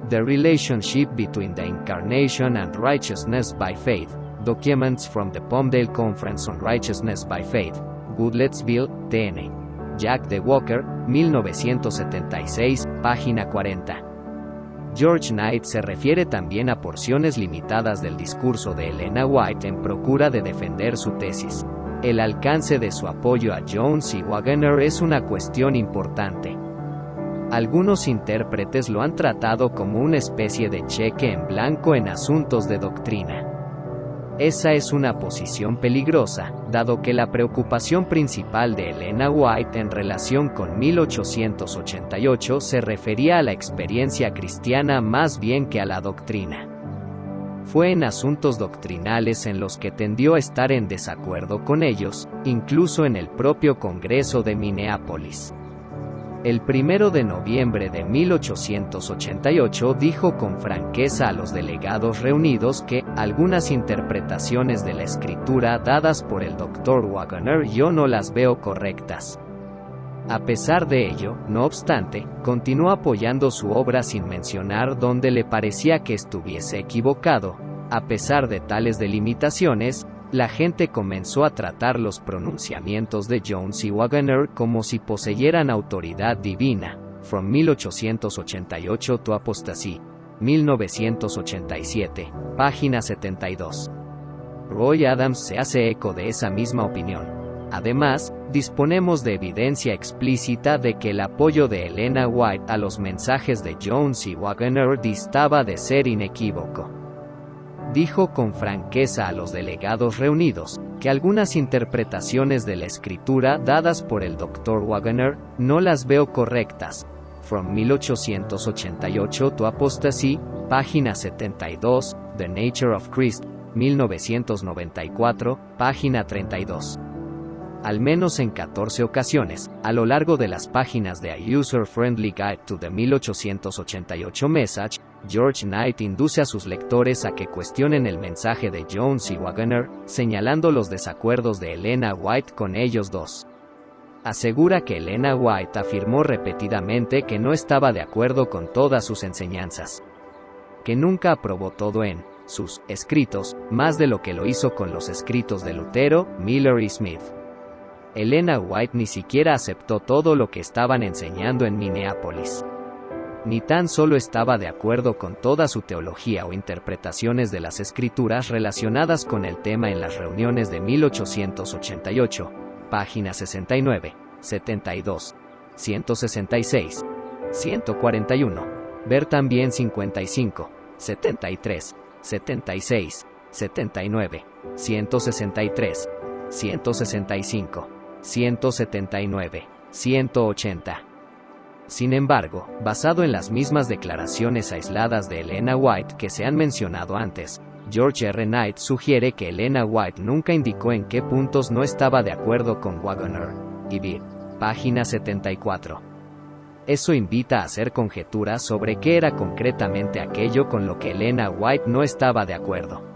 The Relationship Between the Incarnation and Righteousness by Faith, Documents from the Palmdale Conference on Righteousness by Faith, Goodlettsville, TN. Jack D. Walker, 1976, página 40. George Knight se refiere también a porciones limitadas del discurso de Elena White en procura de defender su tesis. El alcance de su apoyo a Jones y Waggoner es una cuestión importante. Algunos intérpretes lo han tratado como una especie de cheque en blanco en asuntos de doctrina. Esa es una posición peligrosa, dado que la preocupación principal de Elena White en relación con 1888 se refería a la experiencia cristiana más bien que a la doctrina. Fue en asuntos doctrinales en los que tendió a estar en desacuerdo con ellos, incluso en el propio Congreso de Minneapolis. El 1 de noviembre de 1888 dijo con franqueza a los delegados reunidos que algunas interpretaciones de la escritura dadas por el Dr. Waggoner yo no las veo correctas. A pesar de ello, no obstante, continuó apoyando su obra sin mencionar dónde le parecía que estuviese equivocado, A pesar de tales delimitaciones, la gente comenzó a tratar los pronunciamientos de Jones y Waggoner como si poseyeran autoridad divina. From 1888 to Apostasy, 1987, página 72. Roy Adams se hace eco de esa misma opinión. Además, disponemos de evidencia explícita de que el apoyo de Elena White a los mensajes de Jones y Waggoner distaba de ser inequívoco. Dijo con franqueza a los delegados reunidos, que algunas interpretaciones de la escritura dadas por el Dr. Waggoner no las veo correctas. From 1888 to Apostasy, página 72, The Nature of Christ, 1994, página 32. Al menos en 14 ocasiones, a lo largo de las páginas de A User-Friendly Guide to the 1888 Message, George Knight induce a sus lectores a que cuestionen el mensaje de Jones y Waggoner, señalando los desacuerdos de Elena White con ellos dos. Asegura que Elena White afirmó repetidamente que no estaba de acuerdo con todas sus enseñanzas, que nunca aprobó todo en sus escritos, más de lo que lo hizo con los escritos de Lutero, Miller y Smith. Elena White ni siquiera aceptó todo lo que estaban enseñando en Minneapolis. Ni tan solo estaba de acuerdo con toda su teología o interpretaciones de las escrituras relacionadas con el tema en las reuniones de 1888, páginas 69, 72, 166, 141, ver también 55, 73, 76, 79, 163, 165, 179, 180. Sin embargo, basado en las mismas declaraciones aisladas de Elena White que se han mencionado antes, George R. Knight sugiere que Elena White nunca indicó en qué puntos no estaba de acuerdo con Waggoner y Beer, página 74. Eso invita a hacer conjeturas sobre qué era concretamente aquello con lo que Elena White no estaba de acuerdo.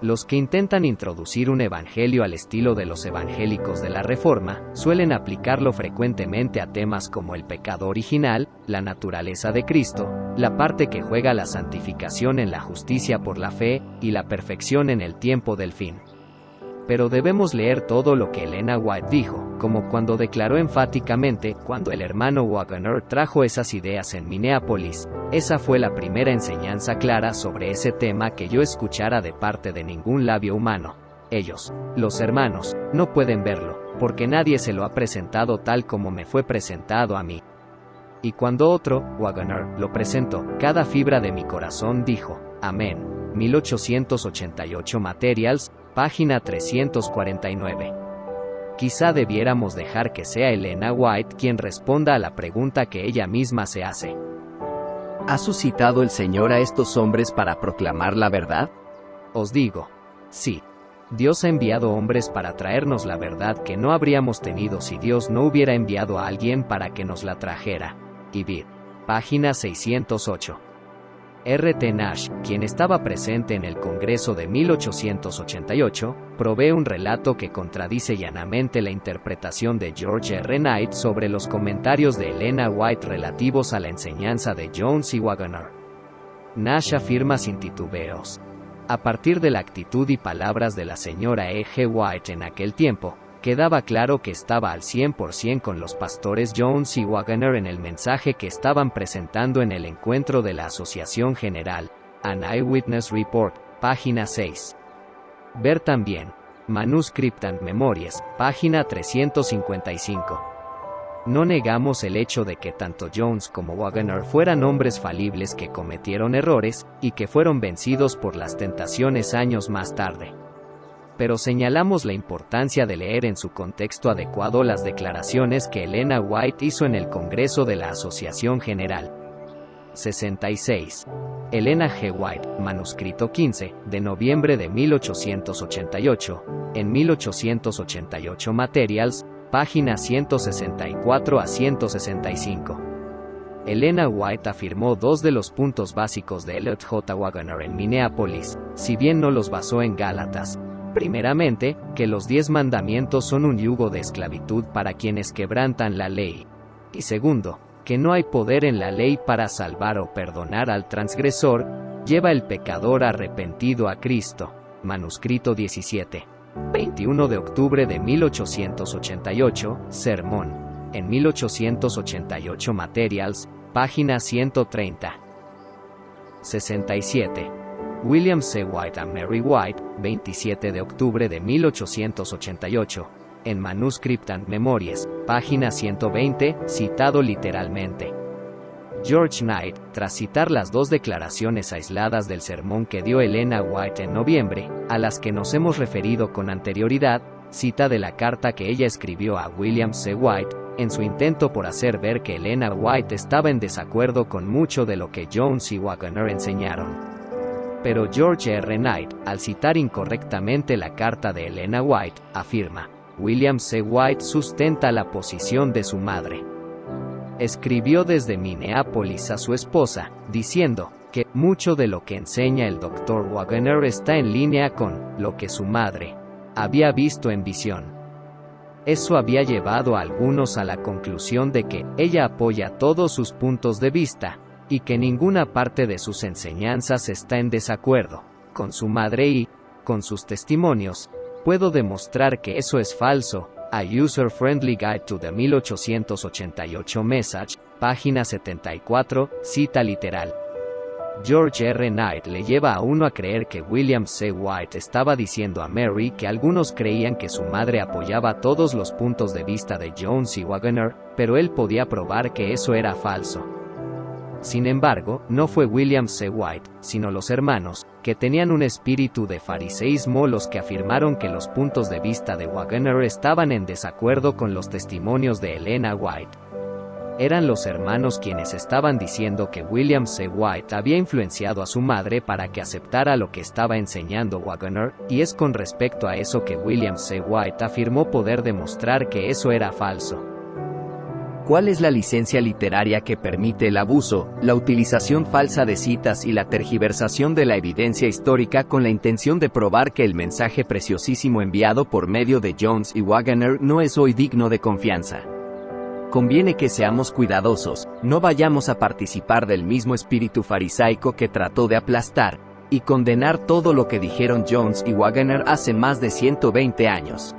Los que intentan introducir un evangelio al estilo de los evangélicos de la Reforma, suelen aplicarlo frecuentemente a temas como el pecado original, la naturaleza de Cristo, la parte que juega la santificación en la justicia por la fe, y la perfección en el tiempo del fin. Pero debemos leer todo lo que Elena White dijo, como cuando declaró enfáticamente, cuando el hermano Waggoner trajo esas ideas en Minneapolis, esa fue la primera enseñanza clara sobre ese tema que yo escuchara de parte de ningún labio humano. Ellos, los hermanos, no pueden verlo, porque nadie se lo ha presentado tal como me fue presentado a mí. Y cuando otro, Waggoner, lo presentó, cada fibra de mi corazón dijo, amén. 1888 Materials, página 349. Quizá debiéramos dejar que sea Elena White quien responda a la pregunta que ella misma se hace. ¿Ha suscitado el Señor a estos hombres para proclamar la verdad? Os digo, sí. Dios ha enviado hombres para traernos la verdad que no habríamos tenido si Dios no hubiera enviado a alguien para que nos la trajera. Ibid. Página 608. R.T. Nash, quien estaba presente en el Congreso de 1888, provee un relato que contradice llanamente la interpretación de George R. Knight sobre los comentarios de Elena White relativos a la enseñanza de Jones y Waggoner. Nash afirma sin titubeos. A partir de la actitud y palabras de la señora E.G. White en aquel tiempo, quedaba claro que estaba al 100% con los pastores Jones y Waggoner en el mensaje que estaban presentando en el encuentro de la Asociación General, An Eyewitness Report, página 6. Ver también, Manuscript and Memories, página 355. No negamos el hecho de que tanto Jones como Waggoner fueran hombres falibles que cometieron errores, y que fueron vencidos por las tentaciones años más tarde. Pero señalamos la importancia de leer en su contexto adecuado las declaraciones que Elena White hizo en el Congreso de la Asociación General. 66. Elena G. White, manuscrito 15, de noviembre de 1888, en 1888 Materials, páginas 164 a 165. Elena White afirmó dos de los puntos básicos de Elliot J. Waggoner en Minneapolis, si bien no los basó en Gálatas. Primeramente, que los 10 mandamientos son un yugo de esclavitud para quienes quebrantan la ley. Y segundo, que no hay poder en la ley para salvar o perdonar al transgresor, Lleva el pecador arrepentido a Cristo. Manuscrito 17. 21 de octubre de 1888, sermón. En 1888 Materials, página 130. 67. William C. White and Mary White, 27 de octubre de 1888. En Manuscript and Memories, página 120, citado literalmente. George Knight, tras citar las dos declaraciones aisladas del sermón que dio Elena White en noviembre, a las que nos hemos referido con anterioridad, cita de la carta que ella escribió a William C. White, en su intento por hacer ver que Elena White estaba en desacuerdo con mucho de lo que Jones y Waggoner enseñaron. Pero George R. Knight, al citar incorrectamente la carta de Elena White, afirma: William C. White sustenta la posición de su madre. Escribió desde Minneapolis a su esposa, diciendo que mucho de lo que enseña el Dr. Waggoner está en línea con lo que su madre había visto en visión. Eso había llevado a algunos a la conclusión de que ella apoya todos sus puntos de vista, y que ninguna parte de sus enseñanzas está en desacuerdo con su madre y, con sus testimonios, puedo demostrar que eso es falso. A User-Friendly Guide to the 1888 Message, página 74, cita literal. George R. Knight le lleva a uno a creer que William C. White estaba diciendo a Mary que algunos creían que su madre apoyaba todos los puntos de vista de Jones y Waggoner, pero él podía probar que eso era falso. Sin embargo, no fue William C. White, sino los hermanos, que tenían un espíritu de fariseísmo los que afirmaron que los puntos de vista de Waggoner estaban en desacuerdo con los testimonios de Elena White. Eran los hermanos quienes estaban diciendo que William C. White había influenciado a su madre para que aceptara lo que estaba enseñando Waggoner, y es con respecto a eso que William C. White afirmó poder demostrar que eso era falso. ¿Cuál es la licencia literaria que permite el abuso, la utilización falsa de citas y la tergiversación de la evidencia histórica con la intención de probar que el mensaje preciosísimo enviado por medio de Jones y Waggoner no es hoy digno de confianza? Conviene que seamos cuidadosos, no vayamos a participar del mismo espíritu farisaico que trató de aplastar y condenar todo lo que dijeron Jones y Waggoner hace más de 120 años.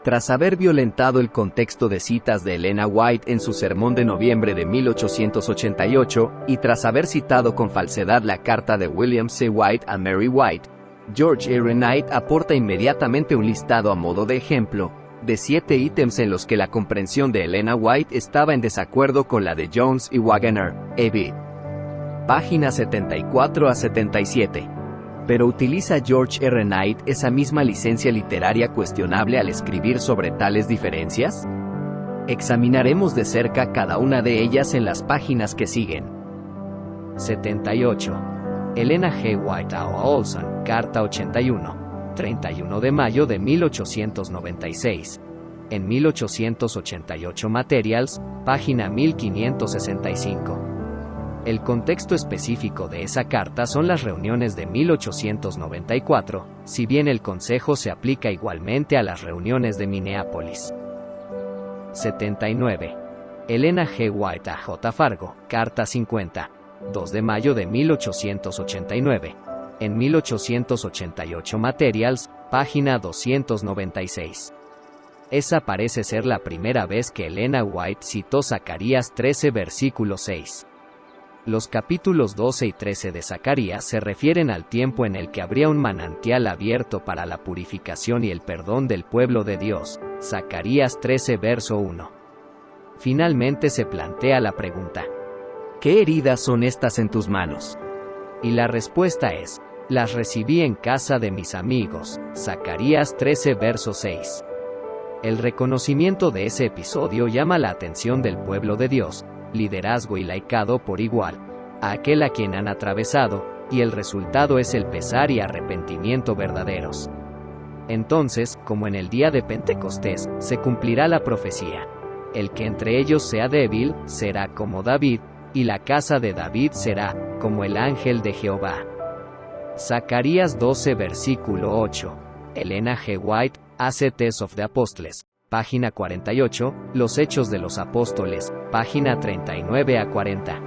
Tras haber violentado el contexto de citas de Elena White en su sermón de noviembre de 1888, y tras haber citado con falsedad la carta de William C. White a Mary White, George R. Knight aporta inmediatamente un listado a modo de ejemplo, de 7 ítems en los que la comprensión de Elena White estaba en desacuerdo con la de Jones y Waggoner, ed. Páginas 74 a 77. Pero ¿utiliza George R. Knight esa misma licencia literaria cuestionable al escribir sobre tales diferencias? Examinaremos de cerca cada una de ellas en las páginas que siguen. 78. Elena G. White a Olson, Carta 81. 31 de mayo de 1896. En 1888 Materials, página 1565. El contexto específico de esa carta son las reuniones de 1894, si bien el consejo se aplica igualmente a las reuniones de Minneapolis. 79. Elena G. White a J. Fargo, Carta 50. 2 de mayo de 1889. En 1888 Materials, página 296. Esa parece ser la primera vez que Elena White citó Zacarías 13 versículo 6. Los capítulos 12 y 13 de Zacarías se refieren al tiempo en el que habría un manantial abierto para la purificación y el perdón del pueblo de Dios. Zacarías 13 verso 1. Finalmente se plantea la pregunta: ¿qué heridas son estas en tus manos? Y la respuesta es: las recibí en casa de mis amigos. Zacarías 13 verso 6. El reconocimiento de ese episodio llama la atención del pueblo de Dios, liderazgo y laicado por igual, a aquel a quien han atravesado, y el resultado es el pesar y arrepentimiento verdaderos. Entonces, como en el día de Pentecostés, se cumplirá la profecía: el que entre ellos sea débil, será como David, y la casa de David será como el ángel de Jehová. Zacarías 12 versículo 8. Elena G. White, Acts of the Apostles, página 48, Los Hechos de los Apóstoles, página 39 a 40.